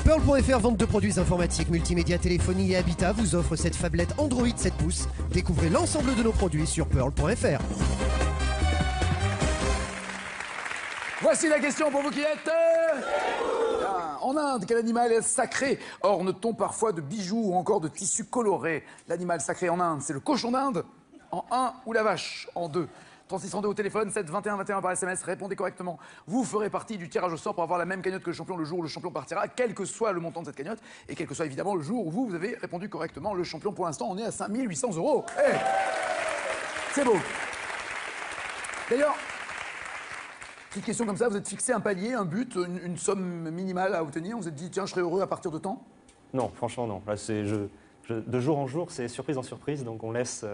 Pearl.fr, vente de produits informatiques, multimédia, téléphonie et habitat, vous offre cette phablette Android 7 pouces. Découvrez l'ensemble de nos produits sur Pearl.fr. Voici la question pour vous qui êtes... En Inde, quel animal est sacré orne-t-on parfois de bijoux ou encore de tissus colorés? L'animal sacré en Inde, c'est le cochon d'Inde en 1 ou la vache en 2? 3632 au téléphone, 7 21 21 par SMS, répondez correctement. Vous ferez partie du tirage au sort pour avoir la même cagnotte que le champion le jour où le champion partira, quel que soit le montant de cette cagnotte, et quel que soit évidemment le jour où vous avez répondu correctement. Le champion, pour l'instant, on est à 5 800 €. Hey, c'est beau. D'ailleurs, petite question comme ça, vous êtes fixé un palier, un but, une somme minimale à obtenir? Vous vous êtes dit, tiens, je serai heureux à partir de temps? Non, franchement, non. Là, c'est de jour en jour, c'est surprise en surprise, donc on laisse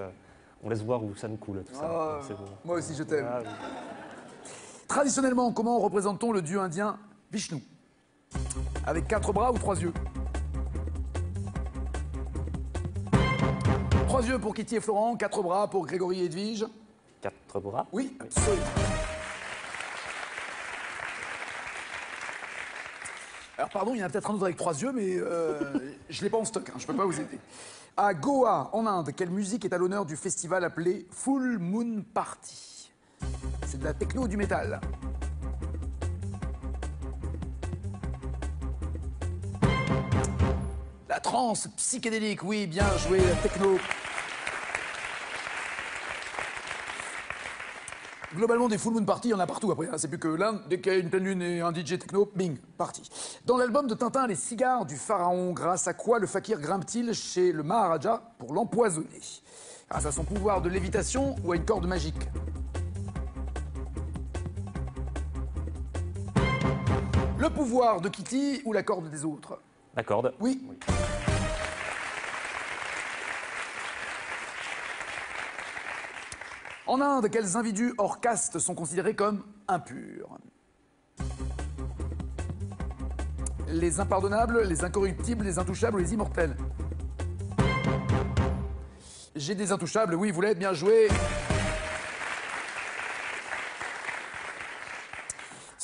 voir où ça nous coule, tout ça. Ah, C'est bon. moi aussi, je t'aime. Ah, oui. Traditionnellement, comment représente-t-on le dieu indien Vishnu? Avec 4 bras ou 3 yeux? 3 yeux pour Kitty et Florent, 4 bras pour Grégory et Edwige. 4 bras? Oui, absolument. Alors pardon, il y en a peut-être un autre avec 3 yeux, mais je l'ai pas en stock, hein, je peux pas vous aider. À Goa, en Inde, quelle musique est à l'honneur du festival appelé Full Moon Party? C'est de la techno ou du métal? La trance psychédélique, oui, bien joué, la techno. Globalement, des full moon party, il y en a partout après. Hein. C'est plus que l'Inde, dès qu'il y a une pleine lune et un DJ techno, bing, party. Dans l'album de Tintin, Les cigares du pharaon, grâce à quoi le fakir grimpe-t-il chez le Maharaja pour l'empoisonner? Grâce à son pouvoir de lévitation ou à une corde magique? Le pouvoir de Kitty ou la corde des autres? La corde. Oui. En Inde, quels individus hors caste sont considérés comme impurs? Les impardonnables, les incorruptibles, les intouchables ou les immortels? J'ai des intouchables, oui, vous l'êtes, bien joué.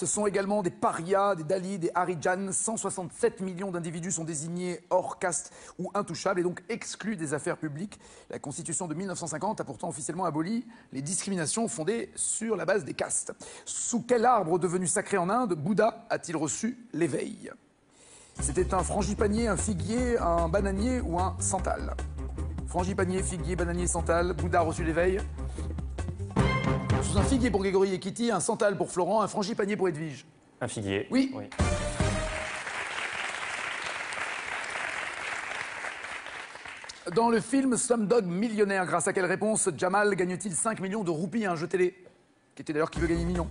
Ce sont également des parias, des Dali, des Harijan. 167 millions d'individus sont désignés hors caste ou intouchables et donc exclus des affaires publiques. La Constitution de 1950 a pourtant officiellement aboli les discriminations fondées sur la base des castes. Sous quel arbre devenu sacré en Inde Bouddha a-t-il reçu l'éveil? C'était un frangipanier, un figuier, un bananier ou un santal? Frangipanier, figuier, bananier, santal. Bouddha a reçu l'éveil. Sous un figuier pour Grégory et Kitty, un santal pour Florent, un frangipanier pour Edwige. Un figuier. Oui. Dans le film Slumdog Millionnaire, grâce à quelle réponse Jamal gagne-t-il 5 millions de roupies à un jeu télé? Qui était d'ailleurs qui veut gagner millions.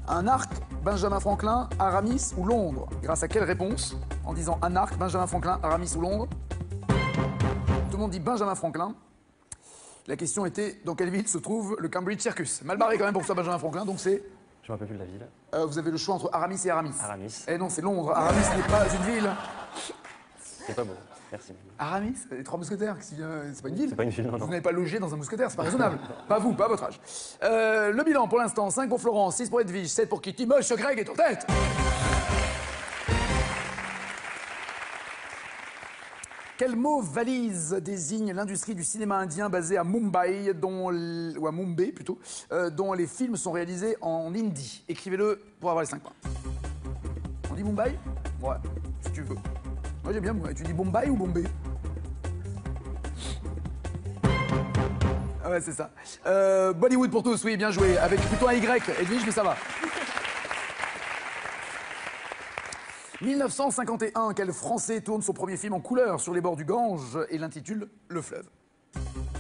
Un arc, Benjamin Franklin, Aramis ou Londres? Grâce à quelle réponse? En disant un arc, Benjamin Franklin, Aramis ou Londres? Tout le monde dit Benjamin Franklin. La question était dans quelle ville se trouve le Cambridge Circus? Mal barré quand même pour que ce soit Benjamin Franklin, donc c'est... Je me rappelle plus de la ville. Vous avez le choix entre Aramis et Aramis. Aramis. Eh non, c'est Londres. Aramis n'est pas une ville. C'est pas beau. Merci. Aramis, les trois mousquetaires, c'est pas une ville. C'est pas une ville, non. Vous n'avez pas logé dans un mousquetaire, c'est pas raisonnable. Pas vous, pas à votre âge. Le bilan pour l'instant, 5 pour Florent, 6 pour Edwige, 7 pour Kitty. Monsieur Greg est en tête. Quel mot valise désigne l'industrie du cinéma indien basée à Mumbai, ou à Mumbai plutôt, dont les films sont réalisés en hindi? Écrivez-le pour avoir les 5 points. On dit Mumbai? Ouais, si tu veux. Moi j'aime bien Mumbai. Tu dis Bombay ou Bombay? Ah ouais, c'est ça. Bollywood pour tous, oui, bien joué. Avec plutôt un Y, Edwige, mais ça va. 1951, quel Français tourne son premier film en couleur sur les bords du Gange et l'intitule Le Fleuve?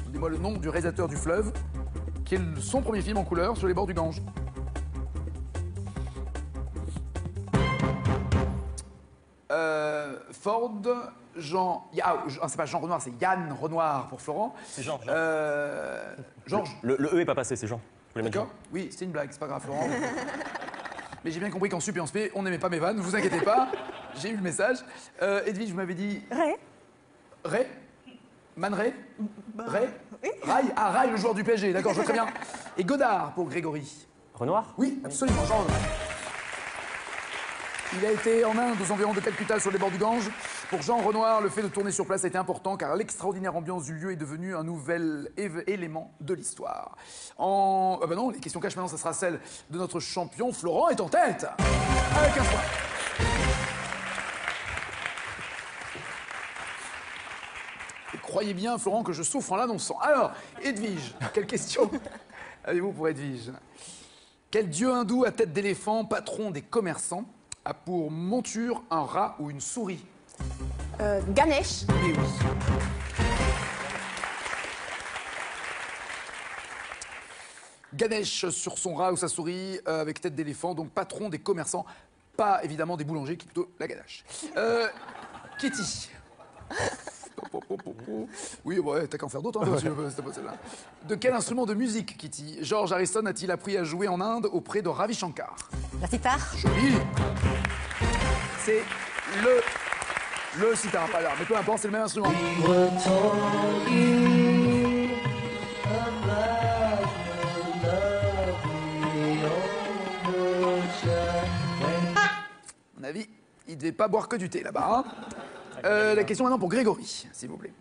Donnez-moi le nom du réalisateur du Fleuve, qui est son premier film en couleur sur les bords du Gange. Ford, c'est pas Jean Renoir, c'est Yann Renoir pour Florent. C'est Georges. Georges. Le E est pas passé, c'est Jean. D'accord. Oui, c'était une blague, c'est pas grave, Florent. Mais j'ai bien compris qu'en sup et en spé, on n'aimait pas mes vannes, ne vous inquiétez pas, j'ai eu le message. Edwige, vous m'avez dit... Ray. Ray? Man Ray? Ray? Ray? Ah, Ray, le joueur du PSG, d'accord, je vois très bien. Et Godard pour Grégory. Renoir? Oui, absolument, Jean Renoir. Il a été en Inde, aux environs de Calcutta, sur les bords du Gange. Pour Jean Renoir, le fait de tourner sur place a été important car l'extraordinaire ambiance du lieu est devenue un nouvel élément de l'histoire. Ah bah non, les questions cash maintenant, ça sera celle de notre champion. Florent est en tête avec 15 points. Et croyez bien, Florent, que je souffre en l'annonçant. Alors, Edwige, quelle question avez-vous pour Edwige? Quel dieu hindou à tête d'éléphant, patron des commerçants, a pour monture un rat ou une souris? Ganesh. Eh oui. Ganesh sur son rat ou sa souris avec tête d'éléphant, donc patron des commerçants, pas évidemment des boulangers qui plutôt la ganache. Kitty. Oui, ouais, t'as qu'à en faire d'autres, hein, c'est pas celle-là. De quel instrument de musique, Kitty, George Harrison a-t-il appris à jouer en Inde auprès de Ravi Shankar? La sitar. Joli. C'est le sitar, pas l'art, mais peu importe, c'est le même instrument. À mon avis, il devait pas boire que du thé là-bas. La question maintenant pour Grégory, s'il vous plaît.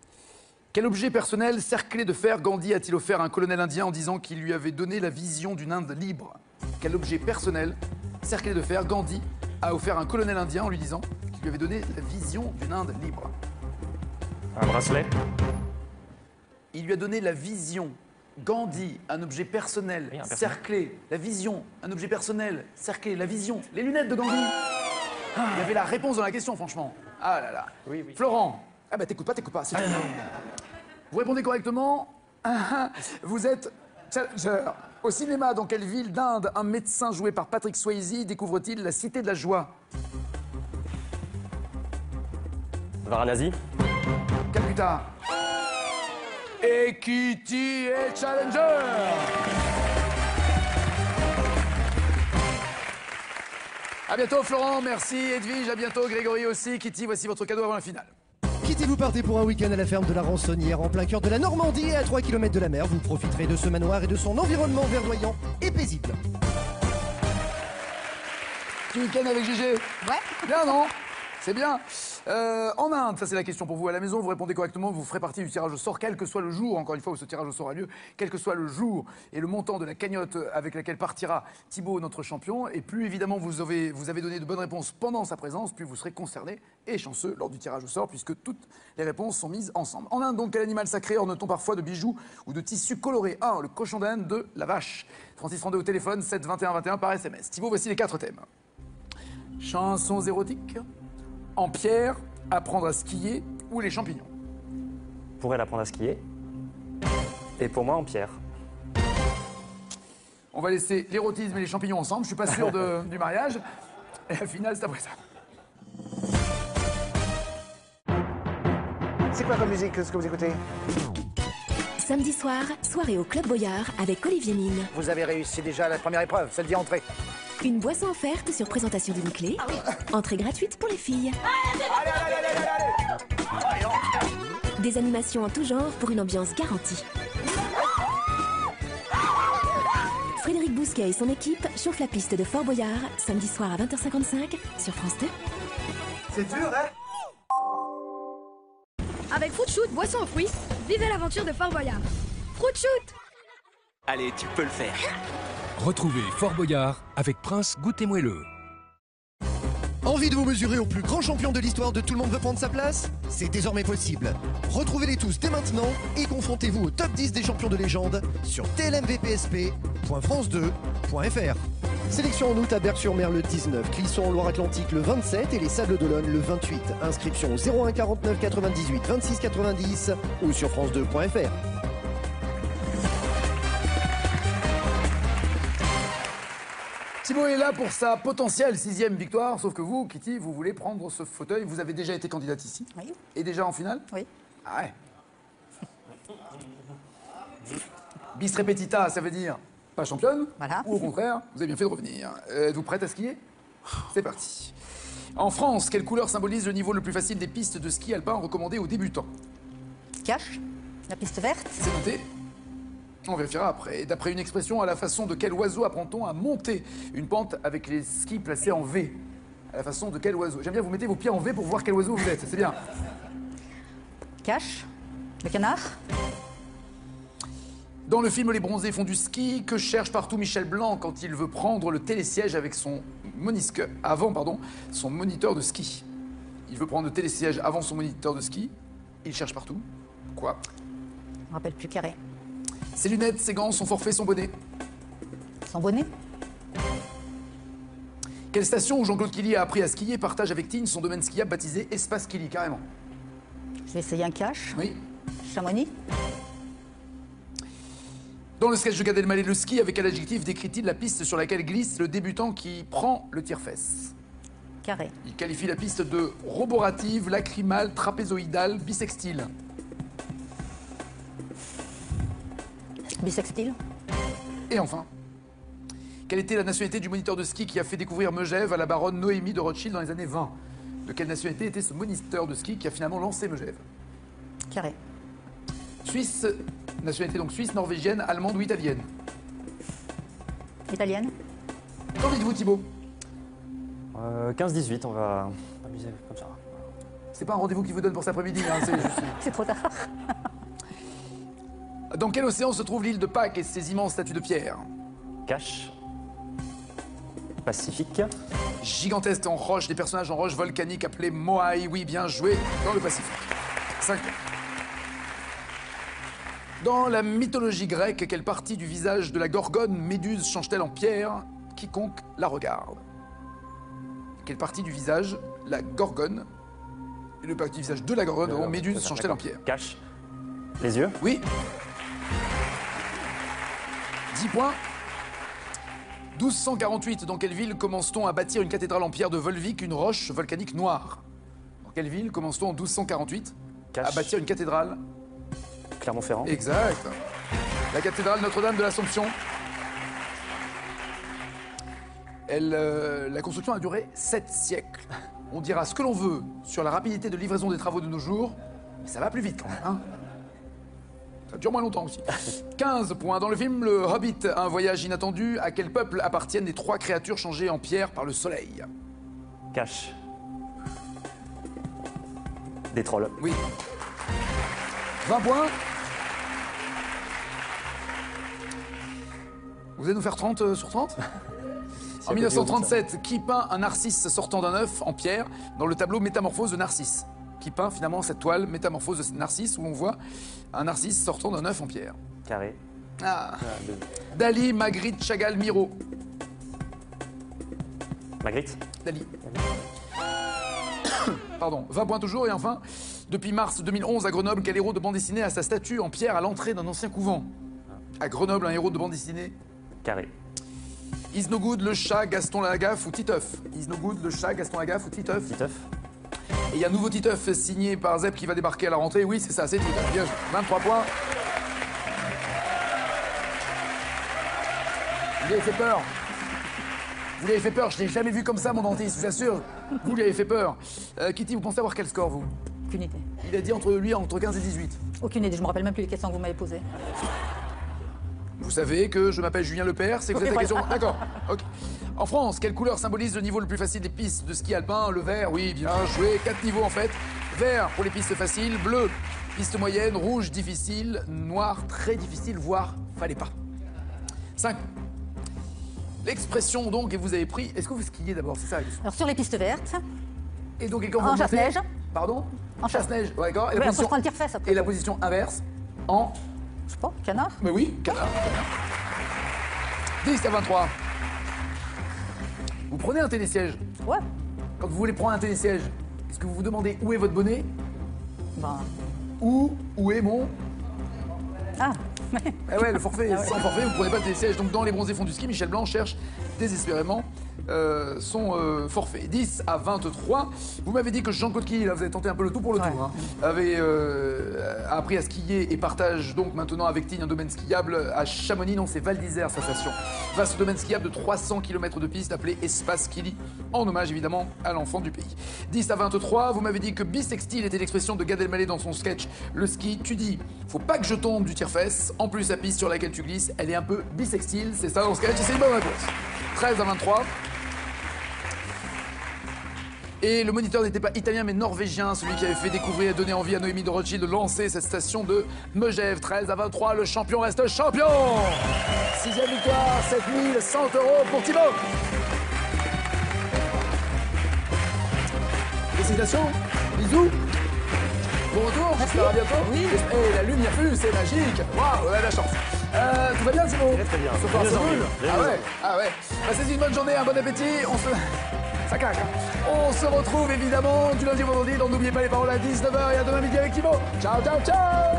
Quel objet personnel cerclé de fer Gandhi a-t-il offert à un colonel indien en disant qu'il lui avait donné la vision d'une Inde libre? Quel objet personnel cerclé de fer Gandhi a offert à un colonel indien en lui disant qu'il lui avait donné la vision d'une Inde libre? Un bracelet? Il lui a donné la vision. Gandhi, un objet personnel, Oui, un personnel. cerclé. La vision, un objet personnel, cerclé. La vision, les lunettes de Gandhi. Il y avait la réponse dans la question, franchement. Ah là là. Oui, oui. Florent. Ah bah t'écoutes pas. c'est tout. Vous répondez correctement. Vous êtes challenger. Au cinéma, dans quelle ville d'Inde un médecin joué par Patrick Swayze découvre-t-il la Cité de la Joie? Varanasi. Calcutta. Et Kitty est challenger. À bientôt Florent, merci Edwige, à bientôt Grégory aussi. Kitty, voici votre cadeau avant la finale. Kitty, vous partez pour un week-end à la ferme de la Rançonnière, en plein cœur de la Normandie, à 3 km de la mer. Vous profiterez de ce manoir et de son environnement verdoyant et paisible. ce week-end avec Gégé? Ouais. Bien, non? C'est bien. En Inde, ça c'est la question pour vous à la maison, vous répondez correctement, vous ferez partie du tirage au sort, quel que soit le jour, encore une fois où ce tirage au sort a lieu, quel que soit le jour et le montant de la cagnotte avec laquelle partira Thibaut, notre champion. Et plus évidemment vous avez donné de bonnes réponses pendant sa présence, plus vous serez concerné et chanceux lors du tirage au sort, puisque toutes les réponses sont mises ensemble. En Inde, donc, quel animal sacré orne-t-on parfois de bijoux ou de tissus colorés? 1. Le cochon d'Inde. 2. La vache. Francis Rendez au téléphone, 7 21 21 par SMS. Thibaut, voici les 4 thèmes. Chansons érotiques, en pierre, apprendre à skier ou les champignons? Pour elle, apprendre à skier. Et pour moi, en pierre. On va laisser l'érotisme et les champignons ensemble, je suis pas sûr du mariage. Et la finale, c'est après ça. C'est quoi comme musique, ce que vous écoutez? Samedi soir, soirée au Club Boyard avec Olivier Mine. Vous avez réussi déjà la première épreuve, celle d'y entrer. Une boisson offerte sur présentation d'une clé. Entrée gratuite pour les filles. Des animations en tout genre pour une ambiance garantie. Frédéric Bousquet et son équipe chauffent la piste de Fort Boyard, samedi soir à 20h55 sur France 2. C'est dur, hein? Avec Fruit Shoot, boisson aux fruits, vivez l'aventure de Fort Boyard. Fruit Shoot! Allez, tu peux le faire. Retrouvez Fort Boyard avec Prince Goûter Moelleux. Envie de vous mesurer au plus grand champion de l'histoire de Tout le monde veut prendre sa place? C'est désormais possible. Retrouvez-les tous dès maintenant et confrontez-vous au top 10 des champions de légende sur tlmvpsp.france2.fr. Sélection en août à Berck-sur-Mer le 19, Clisson en Loire-Atlantique le 27 et les Sables d'Olonne le 28. Inscription au 01 49 98 26 90 ou sur france2.fr. Thibaut est là pour sa potentielle 6e victoire, sauf que vous, Kitty, vous voulez prendre ce fauteuil. Vous avez déjà été candidate ici. Oui. Et déjà en finale? Oui. Ah ouais. Bis repetita, ça veut dire pas championne. Voilà. Ou au contraire, vous avez bien fait de revenir. Êtes-vous prête à skier? C'est parti. En France, quelle couleur symbolise le niveau le plus facile des pistes de ski alpin recommandées aux débutants? Cache. La piste verte. C'est noté. On vérifiera après. D'après une expression, à la façon de quel oiseau apprend-on à monter une pente avec les skis placés en V? À la façon de quel oiseau? J'aime bien, vous mettez vos pieds en V pour voir quel oiseau vous êtes, c'est bien. Cache. Le canard. Dans le film Les Bronzés font du ski, que cherche partout Michel Blanc quand il veut prendre le télésiège avec son son moniteur de ski? Il veut prendre le télésiège avant son moniteur de ski. Il cherche partout. Quoi? Je me rappelle plus carré. Ses lunettes, ses gants, son forfait, son bonnet. Son bonnet. Quelle station où Jean-Claude Killy a appris à skier partage avec Tine son domaine skiable baptisé Espace Killy, carrément? Je vais essayer un cache. Oui. Chamonix. Dans le sketch de Gad Elmaleh, le ski, avec quel adjectif décrit-il la piste sur laquelle glisse le débutant qui prend le tire-fesse? Carré. Il qualifie la piste de roborative, lacrymale, trapézoïdale, bisextile. Bisextile. Et enfin, quelle était la nationalité du moniteur de ski qui a fait découvrir Megève à la baronne Noémie de Rothschild dans les années 20? De quelle nationalité était ce moniteur de ski qui a finalement lancé Megève? Carré. Suisse, nationalité donc suisse, norvégienne, allemande ou italienne? Italienne. Qu'en dites-vous, Thibaut? 15-18, on va amuser comme ça. C'est pas un rendez-vous qui vous donne pour cet après-midi, hein, c'est juste... C'est trop tard. Dans quel océan se trouve l'île de Pâques et ses immenses statues de pierre? Cache. Pacifique. Gigantesque en roche, des personnages en roche volcanique appelés Moai. Oui, bien joué, dans le Pacifique. 5 points. Dans la mythologie grecque, quelle partie du visage de la Gorgone Méduse change-t-elle en pierre? Quiconque la regarde. Quelle partie du visage la Gorgone, et le partie du visage de la Gorgone, Méduse, change-t-elle en pierre? Cache. Les yeux. Oui. 10 points. 1248, dans quelle ville commence-t-on à bâtir une cathédrale en pierre de Volvic, une roche volcanique noire? Dans quelle ville commence-t-on en 1248 à bâtir une cathédrale? Clermont-Ferrand. Exact. La cathédrale Notre-Dame de l'Assomption. La construction a duré 7 siècles. On dira ce que l'on veut sur la rapidité de livraison des travaux de nos jours, mais ça va plus vite quand même, hein. Ça dure moins longtemps aussi. 15 points. Dans le film Le Hobbit, un voyage inattendu, à quel peuple appartiennent les 3 créatures changées en pierre par le soleil? Cache. Des trolls. Oui. 20 points. Vous allez nous faire 30 sur 30? En 1937, qui peint un narcisse sortant d'un œuf en pierre dans le tableau Métamorphose de Narcisse? Qui peint finalement cette toile Métamorphose de Narcisse où on voit un narcisse sortant d'un œuf en pierre? Carré. Ah. Dali, Magritte, Chagall, Miro. Magritte. Dali. Pardon, 20 points toujours. Et enfin, depuis mars 2011 à Grenoble, quel héros de bande dessinée a sa statue en pierre à l'entrée d'un ancien couvent? À Grenoble, un héros de bande dessinée? Carré. Is No Good, le chat, Gaston Lagaffe ou Titeuf? Is No Good, le chat, Gaston Lagaffe ou Titeuf? Titeuf. Et il y a un nouveau Titeuf signé par Zep qui va débarquer à la rentrée. Oui, c'est ça, c'est Titeuf. Bien joué. 23 points. Vous lui avez fait peur. Vous lui avez fait peur. Je l'ai jamais vu comme ça, mon dentiste, je vous assure. Vous lui avez fait peur. Kitty, vous pensez avoir quel score, vous? Aucune idée. Il a dit entre 15 et 18. Aucune idée, je me rappelle même plus les questions que vous m'avez posées. Vous savez que je m'appelle Julien Lepère, c'est que vous êtes la question. D'accord. Ok. En France, quelle couleur symbolise le niveau le plus facile des pistes de ski alpin? Le vert, oui, bien joué. 4 niveaux en fait. Vert pour les pistes faciles, bleu, piste moyenne, rouge, difficile, noir, très difficile, voire fallait pas. 5. L'expression donc, et vous avez pris. Est-ce que vous skiez d'abord? C'est ça la question. Alors sur les pistes vertes. Et donc, et quand vous En montez- chasse-neige. Pardon? En chasse-neige, ouais, d'accord. Ouais, après, je prends le tire-fesse après. Et la position inverse en. Je sais pas, canard? Mais oui, canard. 10 à 23. Vous prenez un télésiège. Ouais. Quand vous voulez prendre un télésiège, est-ce que vous vous demandez où est votre bonnet? Ben. Où est mon. Ah. Ah ouais, le forfait. Ah ouais. Sans forfait, vous prenez pas le télésiège. Donc dans les bronzés fonds du ski, Michel Blanc cherche désespérément son forfait. 10 à 23. Vous m'avez dit que Jean Kotki, là vous avez tenté un peu le tout pour le tout, hein, avait appris à skier et partage donc maintenant avec Tignes un domaine skiable à Chamonix. Non, c'est Val d'Isère sa station. Vaste domaine skiable de 300 km de piste appelé Espace Kili, en hommage évidemment à l'enfant du pays. 10 à 23. Vous m'avez dit que bisextile était l'expression de Gad Elmaleh dans son sketch Le ski. Tu dis, faut pas que je tombe du tire-fesse. En plus, la piste sur laquelle tu glisses, elle est un peu bisextile. C'est ça dans le sketch et c'est une bonne réponse. 13 à 23. Et le moniteur n'était pas italien mais norvégien, celui qui avait fait découvrir et donner envie à Noémie de Rothschild de lancer cette station de Megève. 13 à 23, le champion reste champion. 6e victoire, 7100 € pour Thibaut. Félicitations, bisous. Bon retour, j'espère à bientôt. Oui. Et la lumière fut, c'est magique. Waouh, on a de la chance. Tout va bien, Thibaut? Très bien. Ce soir, c'est Bien cool. envie. Ah ouais, ah ouais. Passez une bonne journée, un bon appétit. On se... Ça claque, hein. On se retrouve évidemment du lundi au vendredi, donc n'oubliez pas les paroles à 19h et à demain midi avec Thibaut. Ciao, ciao, ciao.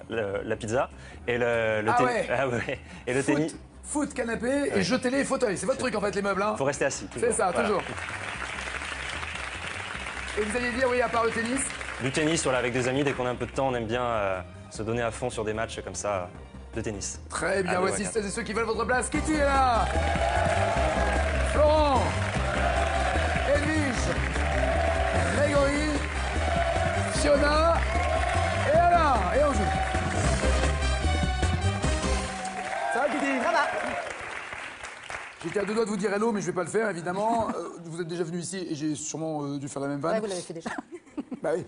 La pizza et le Ah tennis. ouais. Ah ouais. Et le tennis. Foot, canapé et jetez-les fauteuils. C'est votre truc en fait, les meubles, hein. Faut rester assis. toujours. C'est ça, Voilà. toujours. Et vous alliez dire, oui, à part le tennis. Du tennis, voilà, avec des amis, dès qu'on a un peu de temps, on aime bien se donner à fond sur des matchs comme ça de tennis. Très bien, Allez, voici ouais, celles et ceux qui veulent votre place. Kitty est là. Florent. Edwige. Grégory. Fiona. Et Alain. Et on joue. Ça va, Kitty? Ça va. J'étais à 2 doigts de vous dire hello, mais je vais pas le faire, évidemment. Vous êtes déjà venu ici et j'ai sûrement dû faire la même vanne. Ouais, vous l'avez fait déjà. Bah oui.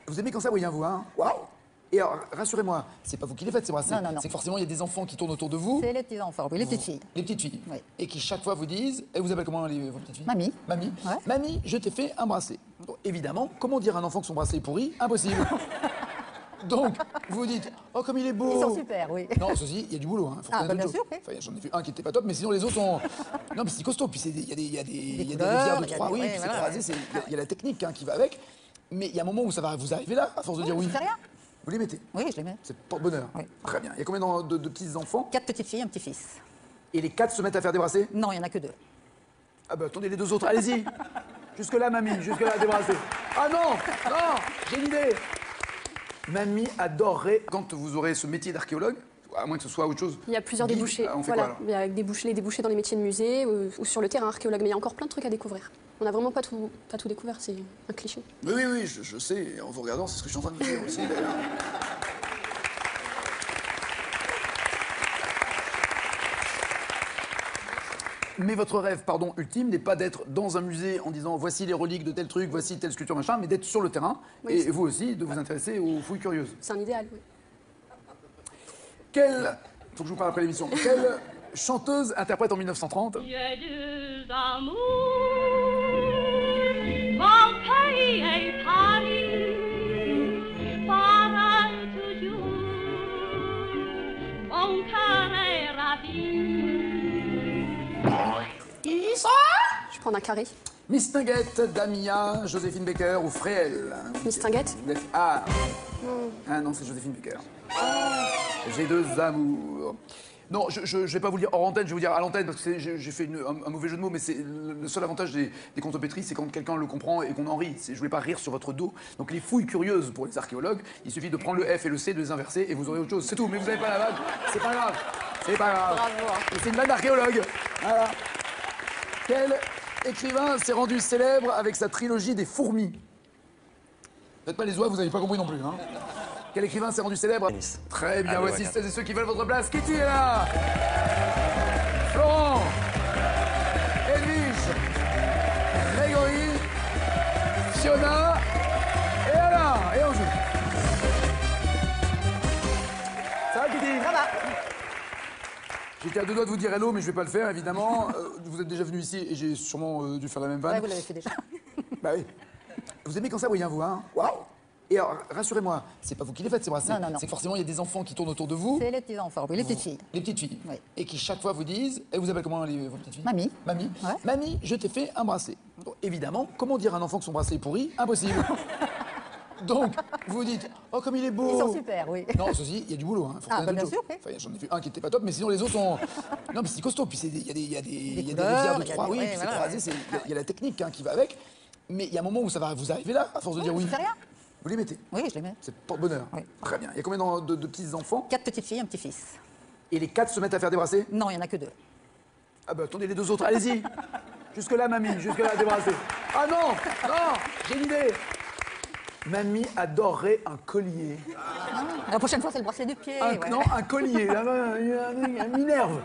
Vous aimez quand ça, William, vous, hein? Waouh! Et alors, rassurez-moi, c'est pas vous qui les faites, ces bracelets. Non, non, non. C'est que forcément, il y a des enfants qui tournent autour de vous. C'est les petits enfants, oui, les petites filles. Les petites filles. Oui. Et qui, chaque fois, vous disent... Et vous appelez comment, vos petites filles? Mamie. Mamie. Ouais. Mamie, je t'ai fait un bracelet. Bon, évidemment, comment dire à un enfant que son bracelet est pourri? Impossible. Donc, vous vous dites, oh, comme il est beau. Ils sont super, oui. Non, ceci, il y a du boulot. Hein. Faut Ah, reconnaître bah, autre bien chose. sûr, oui. Enfin, j'en ai vu un qui était pas top, mais sinon les autres sont. Non, mais c'est costaud. Puis il y a des couleurs, rivières de il y a trois, des- oui. ouais, Puis c'est voilà, croisé, il y a la technique hein, qui va avec. Mais il y a un moment où ça va vous arriver là, à force de dire oui. Ça fait rien. Vous les mettez? Oui, je les mets. C'est porte-bonheur. Oui. Très bien. Il y a combien de petits enfants? 4 petites filles, un petit-fils. Et les 4 se mettent à faire des bracelets? Non, il y en a que 2. Ah bah attendez les 2 autres, allez-y. Jusque-là, mamie, jusque-là, des bracelets. Ah non, non, j'ai une idée. Mamie adorerait, quand vous aurez ce métier d'archéologue, à moins que ce soit autre chose. Il y a plusieurs Guide, débouchés. on fait Voilà, quoi, alors il y a des débouchés dans les métiers de musée ou sur le terrain archéologue. Mais il y a encore plein de trucs à découvrir. On n'a vraiment pas tout découvert, c'est un cliché. Oui, je sais, en vous regardant, c'est ce que je suis en train de dire aussi, d'ailleurs. Mais votre rêve, pardon, ultime, n'est pas d'être dans un musée en disant voici les reliques de tel truc, voici telle sculpture, machin, mais d'être sur le terrain, Oui, et c'est- vous aussi, de vous intéresser aux fouilles curieuses. C'est un idéal, oui. Quelle, faut que je vous parle après l'émission, quelle chanteuse interprète en 1930 J'ai deux amours, mon pays est Paris, pareil toujours, mon cœur est ravi. Je prends un carré. Miss Tinguette, Damia, Joséphine Baker ou Fréhel. Miss Tinguette. Ah. Ah non, c'est Joséphine Baker. J'ai deux amours. Non, je vais pas vous le dire hors antenne, je vais vous dire à l'antenne parce que j'ai fait un mauvais jeu de mots, mais c'est le seul avantage des contes pétris, c'est quand quelqu'un le comprend et qu'on en rit. Je voulais pas rire sur votre dos. Donc les fouilles curieuses pour les archéologues, il suffit de prendre le F et le C, de les inverser et vous aurez autre chose. C'est tout, mais vous n'avez pas la vanne, c'est pas grave. C'est pas grave. Bravo. C'est une vanne d'archéologue. Voilà. Quel écrivain s'est rendu célèbre avec sa trilogie des fourmis? Faites pas les oies, vous n'avez pas compris non plus. Hein. Quel écrivain s'est rendu célèbre? Très bien, Ah, voici ouais, celles et ceux qui veulent votre place. Kitty est là. Florent. Edwige. Grégory. Fiona. Et Alain. Et on joue. Ça va, Kitty? Ça va. J'étais à deux doigts de vous dire hello, mais je vais pas le faire, évidemment. Vous êtes déjà venu ici et j'ai sûrement dû faire la même vanne. Ouais, vous l'avez fait déjà. Bah oui. Vous aimez quand ça brille, hein, vous, hein? Waouh! Et alors, rassurez-moi, c'est pas vous qui les faites, ces bracelets. Non, non, non. C'est que forcément, il y a des enfants qui tournent autour de vous. C'est les petits enfants, oui, les petites filles. Les petites filles. Oui. Et qui, chaque fois, vous disent... Et vous appelez comment, vos petites filles? Mamie. Mamie. Ouais. Mamie, je t'ai fait un bracelet. Donc, évidemment, comment dire à un enfant que son bracelet est pourri? Impossible. Donc, vous vous dites, oh, comme il est beau. Ils sont super, oui. Non, ceci, il y a du boulot. Hein. Faut Ah, reconnaître bah, une bien chose. sûr, oui. Enfin, j'en ai vu un qui était pas top, mais sinon les autres sont. Non, mais c'est costaud. Puis il y a des couleurs, rivières de il y a trois, des- oui. ouais, Puis c'est voilà, croisé, il y a la technique hein, qui va avec. Mais il y a un moment où ça va vous arriver là, à force de dire oui. Ça fait rien. Vous les mettez? Oui, je les mets. C'est porte-bonheur. Oui. Très bien. Il y a combien de petits enfants? 4 petites filles, un petit-fils. Et les 4 se mettent à faire des bracelets? Non, il n'y en a que 2. Ah bah attendez les 2 autres, allez-y. Jusque-là, mamie, jusque-là, des bracelets. Ah non, non, j'ai une idée. Mamie adorerait un collier. La prochaine fois, c'est le bracelet du pied. ouais. Non, un collier. Un Minerve.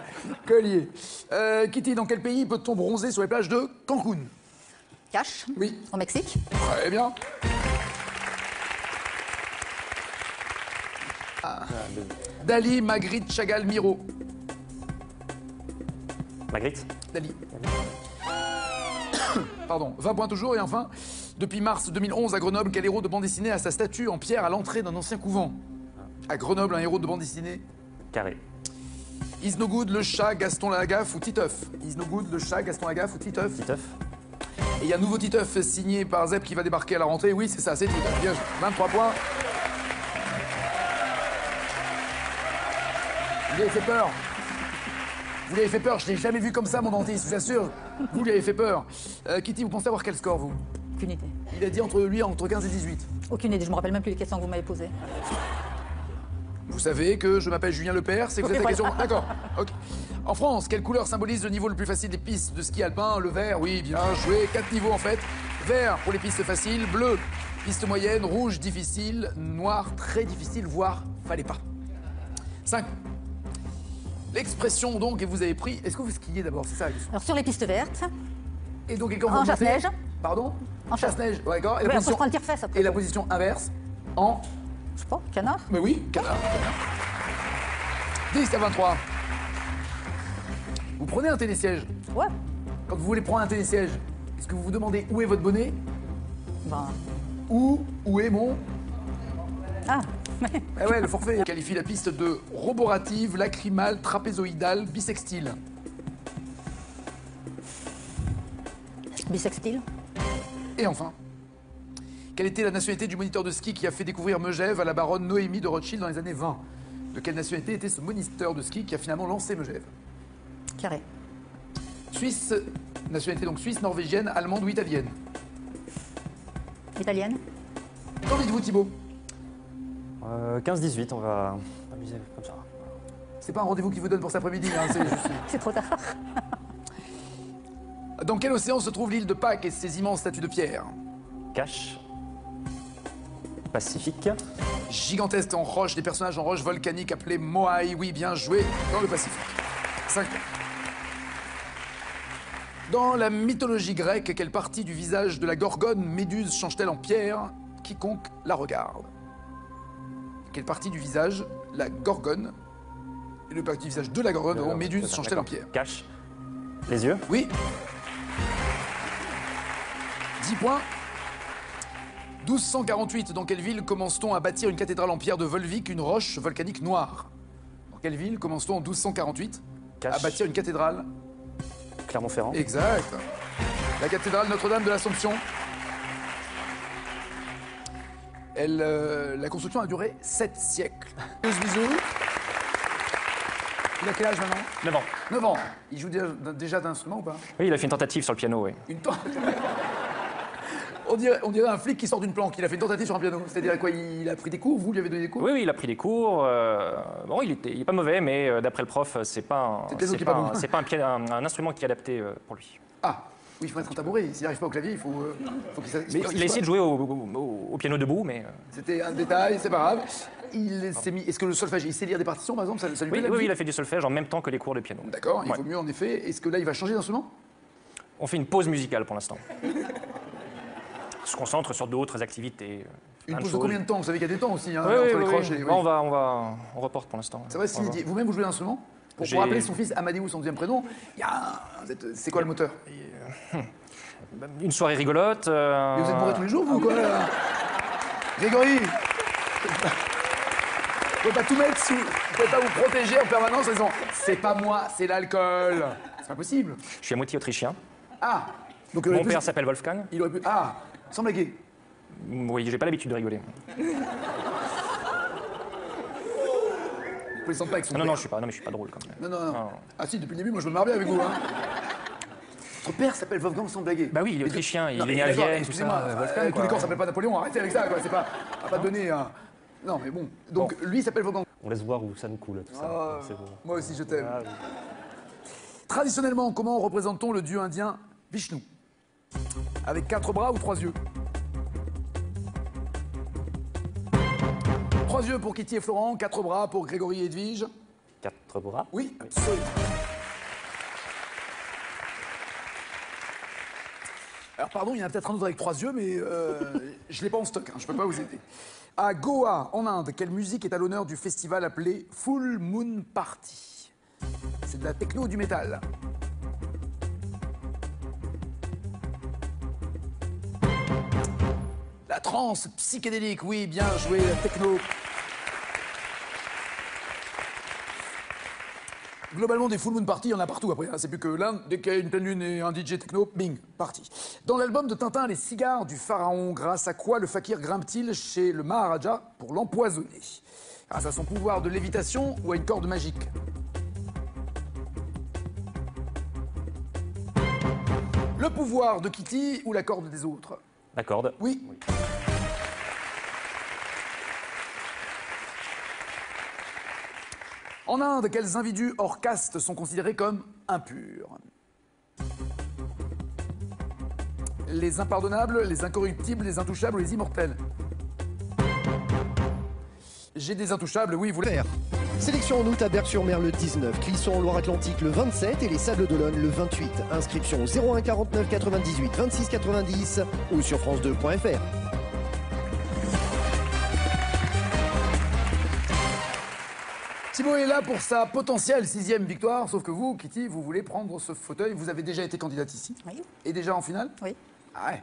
Collier. Kitty, dans quel pays peut-on bronzer sur les plages de Cancun? Cache. Oui. Au Mexique. Très bien. Ah. Dali, Magritte, Chagall, Miro. Magritte. Dali. Pardon, 20 points toujours. Et enfin, depuis mars 2011 à Grenoble, quel héros de bande dessinée a sa statue en pierre à l'entrée d'un ancien couvent? À Grenoble, un héros de bande dessinée. Carré. Is No Good, le chat, Gaston Lagaffe ou Titeuf? Is No Good, le chat, Gaston Lagaffe ou Titeuf? Titeuf. Et il y a un nouveau Titeuf signé par Zep qui va débarquer à la rentrée. Oui, c'est ça, c'est Titeuf. Bien, 23 points. Vous lui avez fait peur. Vous lui avez fait peur. Je l'ai jamais vu comme ça, mon dentiste, je vous assure. Vous lui avez fait peur. Kitty, vous pensez avoir quel score, vous? Aucune idée. Il a dit entre 15 et 18. Aucune idée. Je me rappelle même plus les questions que vous m'avez posées. Vous savez que je m'appelle Julien Lepère, c'est que vous êtes la question. D'accord. Ok. En France, quelle couleur symbolise le niveau le plus facile des pistes de ski alpin? Le vert, oui, bien joué. 4 niveaux en fait. Vert pour les pistes faciles, bleu, piste moyenne, rouge, difficile, noir, très difficile, voire fallait pas. 5. L'expression donc, et vous avez pris. Est-ce que vous skiez d'abord? C'est ça la question. Alors, sur les pistes vertes, Et donc, et quand vous en montez- chasse-neige. Pardon? En chasse-neige, ouais, d'accord. Et, Oui, après, je prends le tire-fesse après. et la position inverse en. Je sais pas, canard. Mais oui, canard. 10 à 23. Vous prenez un télésiège. Ouais. Quand vous voulez prendre un télésiège, est-ce que vous vous demandez où est votre bonnet? Ben. Où est mon... Ah. Ah ouais, le forfait qualifie la piste de roborative, lacrymale, trapézoïdale, bisextile. Bisextile. Et enfin, quelle était la nationalité du moniteur de ski qui a fait découvrir Megève à la baronne Noémie de Rothschild dans les années 20? De quelle nationalité était ce moniteur de ski qui a finalement lancé Megève? Carré. Suisse, nationalité donc suisse, norvégienne, allemande ou italienne? Italienne. Qu'en dites-vous, Thibaut? 15-18, on va amuser comme ça. C'est pas un rendez-vous qu'il vous donne pour cet après-midi, hein, c'est juste... C'est trop tard. Dans quel océan se trouve l'île de Pâques et ses immenses statues de pierre? Cache. Pacifique. Gigantesque en roche, des personnages en roche volcanique appelés Moai. Oui, bien joué, dans le Pacifique. 5 points. Dans la mythologie grecque, quelle partie du visage de la Gorgone Méduse change-t-elle en pierre? Quiconque la regarde. Quelle partie du visage la Gorgone, et le partie du visage de la Gorgone, Méduse change-t-elle en pierre? Cache. Les yeux. Oui. 10 points. 1248, dans quelle ville commence-t-on à bâtir une cathédrale en pierre de Volvic, une roche volcanique noire? Dans quelle ville commence-t-on en 1248 à bâtir une cathédrale? Clermont-Ferrand. Exact. La cathédrale Notre-Dame de l'Assomption. La construction a duré 7 siècles. Bisous. Il a quel âge maintenant? 9 ans. 9 ans. Il joue déjà d'instrument ou pas? Oui, il a fait une tentative sur le piano, oui. Une tentative. On dirait un flic qui sort d'une planque. Il a fait une tentative sur un piano. C'est-à-dire quoi? Il a pris des cours? Vous lui avez donné des cours? Oui, oui, il a pris des cours. Bon, il est pas mauvais, mais d'après le prof, c'est pas un instrument qui est adapté pour lui. Ah, oui, il faut mettre un tabouret. S'il n'arrive pas au clavier, il faut qu'il... Il a essayé de jouer au piano debout, mais... C'était un détail, c'est pas grave. Il s'est mis... Est-ce que le solfège, il sait lire des partitions, par exemple? Ça lui plaît, oui, il a fait du solfège en même temps que les cours de piano. D'accord, il vaut mieux en effet. Est-ce que là, il va changer d'instrument? On fait une pause musicale pour l'instant. On se concentre sur d'autres activités. Une pause de combien de temps? Vous savez qu'il y a des temps aussi, hein, oui, entre oui, les croches et... Oui. On reporte pour l'instant. Ça va, Cindy. Vous-même, vous jouez d'instrument? Pour rappeler son fils Amadeus, son deuxième prénom, il y a... C'est quoi le moteur? Une soirée rigolote. Mais vous êtes bourré tous les jours, vous, quoi? Grégory, vous pouvez pas tout mettre sous... Vous pouvez pas vous protéger en permanence en disant « C'est pas moi, c'est l'alcool ». C'est pas possible. Je suis à moitié autrichien. Ah donc, mon père s'appelle Wolfgang. Il aurait pu... Ah, sans blaguer. Oui, j'ai pas l'habitude de rigoler. Vous plaisantez pas avec son père. Non, je suis pas drôle quand même. Non. Ah si, depuis le début, moi je me marre bien avec vous. Hein. Votre père s'appelle Wolfgang sans blaguer. Bah oui, il est autrichien, il est né à Vienne, excusez-moi, tous les corps s'appellent pas Napoléon, arrêtez avec ça, quoi. C'est pas... À pas donner un... Non, mais bon. Donc, lui, il s'appelle Wolfgang. On laisse voir où ça nous coule, tout ça. C'est bon. Moi aussi, je t'aime. Ah, oui. Traditionnellement, comment représente-t-on le dieu indien Vishnu? Avec 4 bras ou 3 yeux? 3 yeux pour Kitty et Florent, 4 bras pour Grégory et Edwige. 4 bras? Oui, absolument. Alors pardon, il y en a peut-être un autre avec 3 yeux, mais je l'ai pas en stock, hein, je peux pas vous aider. À Goa, en Inde, quelle musique est à l'honneur du festival appelé Full Moon Party? C'est de la techno ou du métal? La trance psychédélique, oui, bien joué, la techno. Globalement, des full moon party, il y en a partout après. Hein. C'est plus que l'Inde, dès qu'il y a une pleine lune et un DJ techno, bing, party. Dans l'album de Tintin, Les cigares du pharaon, grâce à quoi le fakir grimpe-t-il chez le Maharaja pour l'empoisonner? Grâce à son pouvoir de lévitation ou à une corde magique? Le pouvoir de Kitty ou la corde des autres? La corde. Oui. En Inde, quels individus hors caste sont considérés comme impurs? Les impardonnables, les incorruptibles, les intouchables ou les immortels? J'ai des intouchables, oui, vous l'avez. Sélection en août à Berck-sur-Mer le 19, Clisson en Loire-Atlantique le 27 et les Sables d'Olonne le 28. Inscription au 01 49 98 26 90 ou sur france2.fr. Thibaut est là pour sa potentielle 6e victoire, sauf que vous, Kitty, vous voulez prendre ce fauteuil. Vous avez déjà été candidate ici? Oui. Et déjà en finale? Oui. Ah ouais.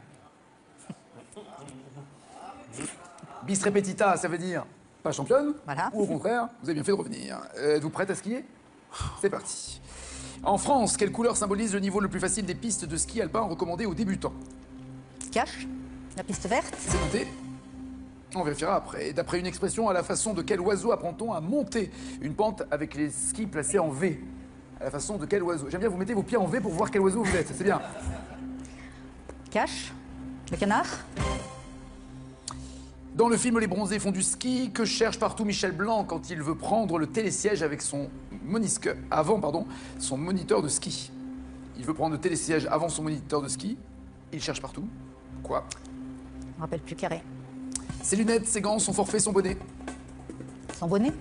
Bis repetita, ça veut dire pas championne? Voilà. Ou au contraire, vous avez bien fait de revenir. Êtes-vous prête à skier? C'est parti. En France, quelle couleur symbolise le niveau le plus facile des pistes de ski alpin recommandées aux débutants? Cache. La piste verte. C'est noté. On vérifiera après. D'après une expression, à la façon de quel oiseau apprend-on à monter une pente avec les skis placés en V? À la façon de quel oiseau? J'aime bien, vous mettez vos pieds en V pour voir quel oiseau vous êtes, c'est bien. Cache. Le canard. Dans le film Les Bronzés font du ski, que cherche partout Michel Blanc quand il veut prendre le télésiège avec son avant son moniteur de ski. Il veut prendre le télésiège avant son moniteur de ski. Il cherche partout. Quoi? Je me rappelle plus carré. Ses lunettes, ses gants, son forfait, son bonnet. Son bonnet?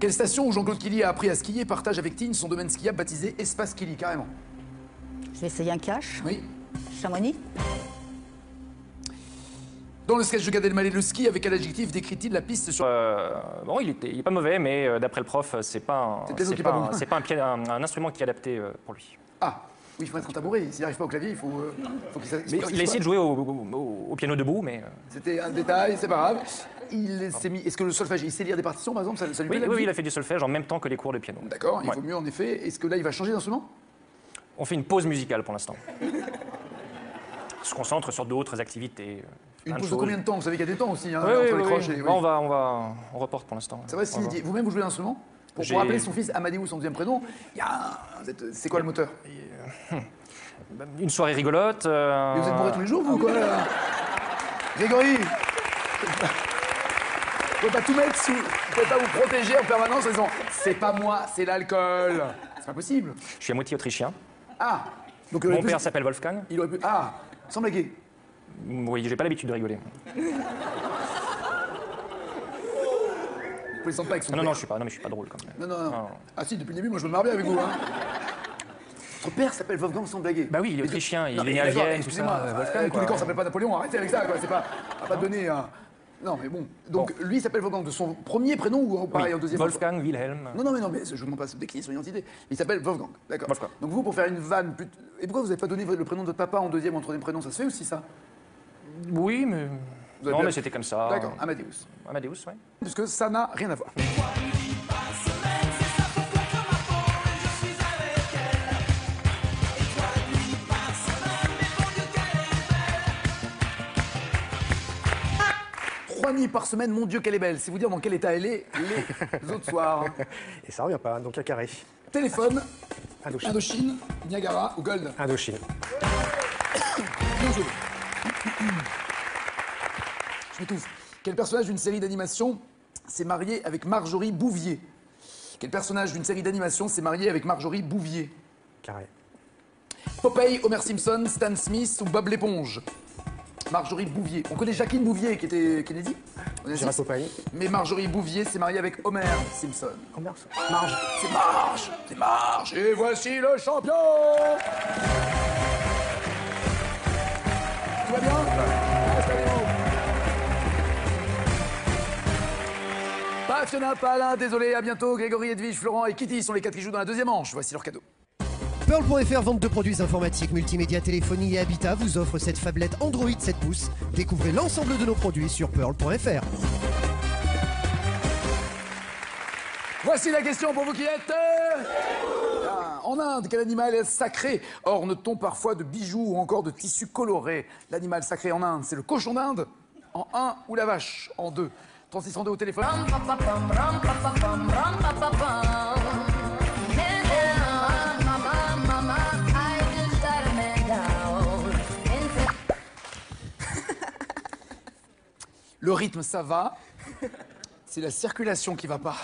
Quelle station où Jean-Claude Killy a appris à skier partage avec Tignes son domaine skiable baptisé Espace Killy, carrément? Je vais essayer un cash. Oui. Chamonix? Dans le sketch de Gad Elmaleh, le ski, avec quel adjectif décrit-il la piste sur... Bon, il est pas mauvais, mais d'après le prof, c'est pas C'est le piano qui est pas bon. c'est pas un instrument qui est adapté pour lui. Ah, oui, il faut mettre un tabouret. S'il n'arrive pas au clavier, il faut qu'il s'aille. Mais il a essayé de jouer au piano debout, mais... C'était un détail, c'est pas grave. Il s'est mis... Est-ce que le solfège, il sait lire des partitions, par exemple? Ça lui plaît, la Oui, musique il a fait du solfège en même temps que les cours de piano. D'accord, il vaut mieux en effet. Est-ce que là, il va changer d'instrument? On fait une pause musicale pour l'instant. On se concentre sur d'autres activités. Une pause de combien de temps? Vous savez qu'il y a des temps aussi, hein, Oui, entre oui, les oui. croches et... On reporte pour l'instant. Ça va, c'est midi. Vous-même, vous jouez l'instrument? Pour rappeler son fils Amadeus, son deuxième prénom, il y a c'est quoi le moteur? Une soirée rigolote. Mais vous êtes bourré tous les jours, vous, quoi? Grégory, vous pouvez pas tout mettre sous... Vous pouvez pas vous protéger en permanence en disant « C'est pas moi, c'est l'alcool ». C'est pas possible. Je suis à moitié autrichien. Ah, donc Mon père s'appelle Wolfgang. Il aurait pu... Ah, sans blaguer. Oui, j'ai pas l'habitude de rigoler. Vous plaisantez pas avec son père. Non, je suis pas drôle quand même. Non. Ah si, depuis le début, moi je me marre bien avec vous. Hein. Votre père s'appelle Wolfgang sans blaguer. Bah oui, il est autrichien, il est né à d'accord, Vienne, tout excusez-moi, ça. Wolfgang, tous les corps s'appellent pas Napoléon, arrêtez avec ça, quoi. C'est pas... À pas donner un... Non, mais bon. Donc, lui s'appelle Wolfgang de son premier prénom ou pareil, Oui, au deuxième? Wolfgang, Wilhelm. Non, mais je ne vous demande pas de décliner son identité. Il s'appelle Wolfgang, d'accord. Donc vous, pour faire une vanne... Et pourquoi vous n'avez pas donné le prénom de votre papa en deuxième ou en troisième prénom? Ça se fait aussi, ça? Oui, mais... Vous avez Non, bien- mais c'était comme ça. D'accord, Amadeus. Amadeus, oui. Parce que ça n'a rien à voir. Trois nuits par semaine, mon Dieu, qu'elle est belle. C'est vous dire dans quel état elle est les autres soirs. Et ça revient pas, donc un carré. Téléphone, Indochine. Indochine, Niagara ou Gold. Indochine. Bien joué. Je m'étouffe. Quel personnage d'une série d'animation s'est marié avec Marjorie Bouvier? Quel personnage d'une série d'animation s'est marié avec Marjorie Bouvier? Carré. Popeye, Homer Simpson, Stan Smith ou Bob l'éponge? Marjorie Bouvier. On connaît Jacqueline Bouvier qui était Kennedy. Je dirais Popeye. Mais Marjorie Bouvier s'est mariée avec Homer Simpson. Homer. Marge. C'est Marge. C'est Marge. Et voici le champion. Tout va bien? Installez-vous. Pas Fiona, pas Alain, désolé, à bientôt. Grégory, Edwige, Florent et Kitty sont les 4 qui jouent dans la deuxième manche. Voici leur cadeau. Pearl.fr, vente de produits informatiques, multimédia, téléphonie et habitat, vous offre cette phablette Android 7 pouces. Découvrez l'ensemble de nos produits sur Pearl.fr. Voici la question pour vous qui êtes... En Inde, quel animal est sacré orne-t-on parfois de bijoux ou encore de tissus colorés? L'animal sacré en Inde, c'est le cochon d'Inde? En 1 ou la vache? En 2. 3602 au téléphone. Le rythme, ça va. C'est la circulation qui va pas.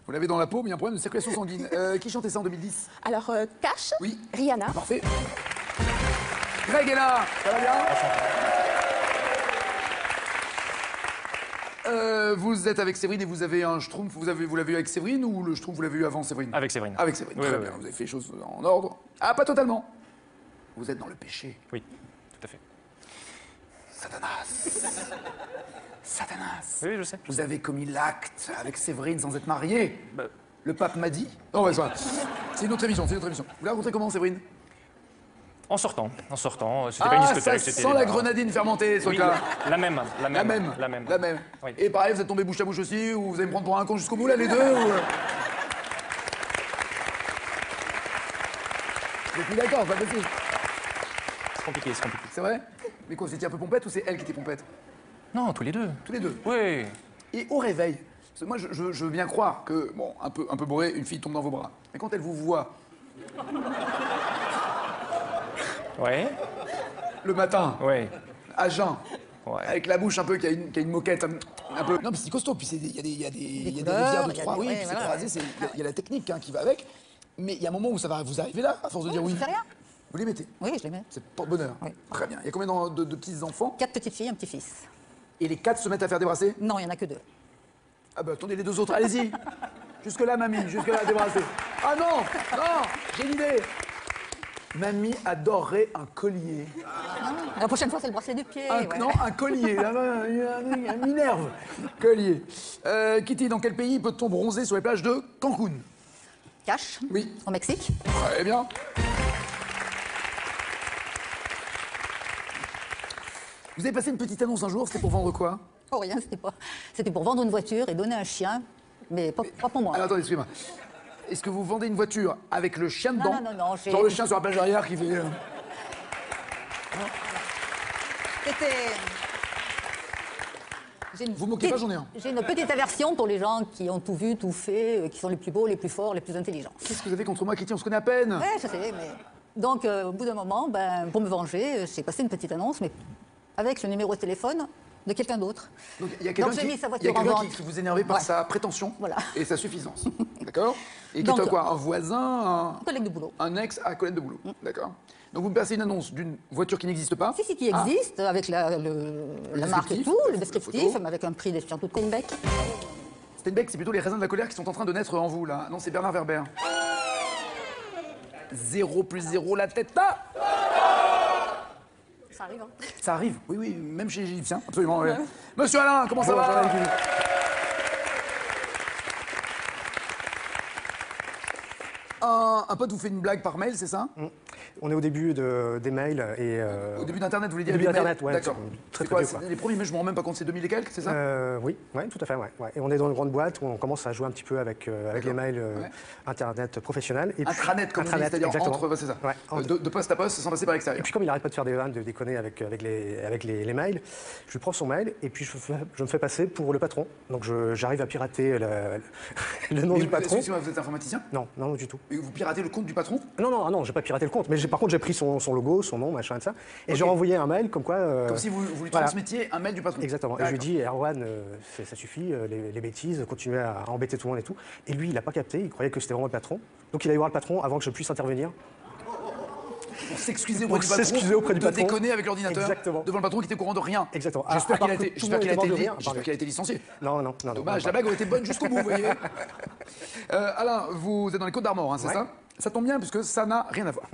Vous l'avez dans la peau, mais il y a un problème de circulation sanguine. Qui chantait ça en 2010? Alors, Cash, Oui. Rihanna. Parfait. Greg est là. Ça va bien? Vous êtes avec Séverine et vous avez un schtroumpf. Vous l'avez eu avec Séverine ou le schtroumpf vous l'avez eu avant Séverine? Avec Séverine. Avec Séverine, Oui, très oui, bien. oui. Vous avez fait les choses en ordre. Ah, pas totalement. Vous êtes dans le péché. Oui, tout à fait. Satanas. Satanas. Oui, je sais. Vous avez commis l'acte avec Séverine sans être marié. Le pape m'a dit. Non, ouais, c'est une autre émission, c'est une autre émission. Vous l'avez rencontré comment, Séverine? En sortant. C'était pas une Ah, ça discothèque, c'était... sent la grenadine fermentée, ce Oui, truc-là. la même. La même. Oui. Et pareil, vous êtes tombé bouche à bouche aussi, ou vous allez me prendre pour un con jusqu'au bout, là, les deux ou... Vous êtes mis d'accord, c'est pas possible. C'est compliqué. C'est vrai? Mais quoi, vous étiez un peu pompette ou c'est elle qui était pompette? Non, tous les deux. Tous les deux? Oui. Et au réveil, parce que moi, je veux bien croire que, bon, un peu bourré, une fille tombe dans vos bras. Mais quand elle vous voit... Ouais. Le matin, Ouais. à jeun, Ouais. avec la bouche un peu qui a une moquette, Un peu. Non, mais c'est costaud. Puis il y a des couleurs, rivières de il y a trois. des- Oui, ouais, puis c'est voilà, croisé. Il y a la technique qui va avec. Mais il y a un moment où ça va vous arriver là, à force de dire oui. Ça fait rien. Vous les mettez? Oui, je les mets. C'est porte-bonheur. Très bien. Il y a combien de petits enfants? 4 petites filles, un petit-fils. Et les 4 se mettent à faire des brassées? Non, il n'y en a que 2. Ah bah attendez, les 2 autres, allez-y. Jusque-là, mamie, jusque-là, débrassez. Ah non, non, j'ai une idée. Mamie adorerait un collier. La prochaine fois, c'est le bracelet du pied. ouais. Non, un collier. Elle m'énerve. Collier. Kitty, dans quel pays peut-on bronzer sur les plages de Cancun? Cache. Oui. Au Mexique. Très bien. Vous avez passé une petite annonce un jour, c'était pour vendre quoi? Oh, rien, c'était pour vendre une voiture et donner un chien, mais pas pour moi. Alors attendez, excusez-moi. Est-ce que vous vendez une voiture avec le chien dedans? Non, j'ai- Genre le chien sur la plage arrière qui fait... Vous moquez pas, j'en ai un. J'ai une petite aversion pour les gens qui ont tout vu, tout fait, qui sont les plus beaux, les plus forts, les plus intelligents. Qu'est-ce que vous avez contre moi, Kitty? On se connaît à peine. Ouais, je sais, mais... Donc, au bout d'un moment, pour me venger, j'ai passé une petite annonce, mais avec le numéro de téléphone de quelqu'un d'autre. Donc il y a quelqu'un j'ai mis sa qui voiture en vente. qui vous énerve par Ouais. sa prétention et sa suffisance. D'accord? Et qui Donc, est quoi? Un voisin? Un collègue de boulot. Un ex à collègue de boulot. D'accord. Donc vous me passez une annonce d'une voiture qui n'existe pas? Si, qui existe, avec la marque et descriptif, tout, le la descriptif, photo. mais avec un prix des surtout de Steinbeck. Steinbeck, c'est plutôt les raisins de la colère qui sont en train de naître en vous, là. Non, c'est Bernard Werber. 0 plus 0, la tête là. Ça arrive, hein. Ça arrive, oui, oui, même chez les Égyptiens, absolument. Ouais. Monsieur Alain, comment ça Bonjour, va? Alain. Un pote vous fait une blague par mail, c'est ça? On est au début des mails et... Au début d'Internet, vous voulez dire? Au début les mails d'Internet, ouais. D'accord. Très, C'est très quoi? vieux, quoi. Les premiers mails, je me rends même pas compte, c'est 2000 et quelques, c'est ça? Oui, tout à fait. Ouais. Et on est dans une grande boîte où on commence à jouer un petit peu avec les mails Internet professionnels. Et puis- Intranet, comme on dit, Intranet, c'est-à-dire exactement. entre, c'est ça. Ouais, De poste à poste sans passer par l'extérieur. Et puis comme il n'arrête pas de faire des vannes, de déconner avec les mails, je lui prends son mail et puis je me fais passer pour le patron. Donc j'arrive à pirater le nom Mais du patron. excusez-moi, vous êtes informaticien? Non, du tout. Et vous piratez le compte du patron? Non, j'ai pas piraté le compte. Mais par contre, j'ai pris son logo, son nom, machin, et ça. Et j'ai renvoyé un mail comme quoi... Comme si vous lui voilà. transmettiez un mail du patron. Exactement. Et je lui dis, Erwan, ça suffit, les bêtises, continuez à embêter tout le monde et tout. Et lui, il n'a pas capté, il croyait que c'était vraiment le patron. Donc il allait voir le patron avant que je puisse intervenir. Pour s'excuser Pour s'excuser auprès du de patron. déconner avec l'ordinateur. Exactement. Devant le patron qui était au courant de rien. Exactement. J'espère À part qu'il a que été, tout le monde était mort de rire. j'espère qu'il a été licencié. Non. Dommage, la blague aurait été bonne jusqu'au bout, vous voyez. Alain, vous êtes dans les Côtes d'Armor, hein, c'est Ouais. ça? Ça tombe bien, puisque ça n'a rien à voir.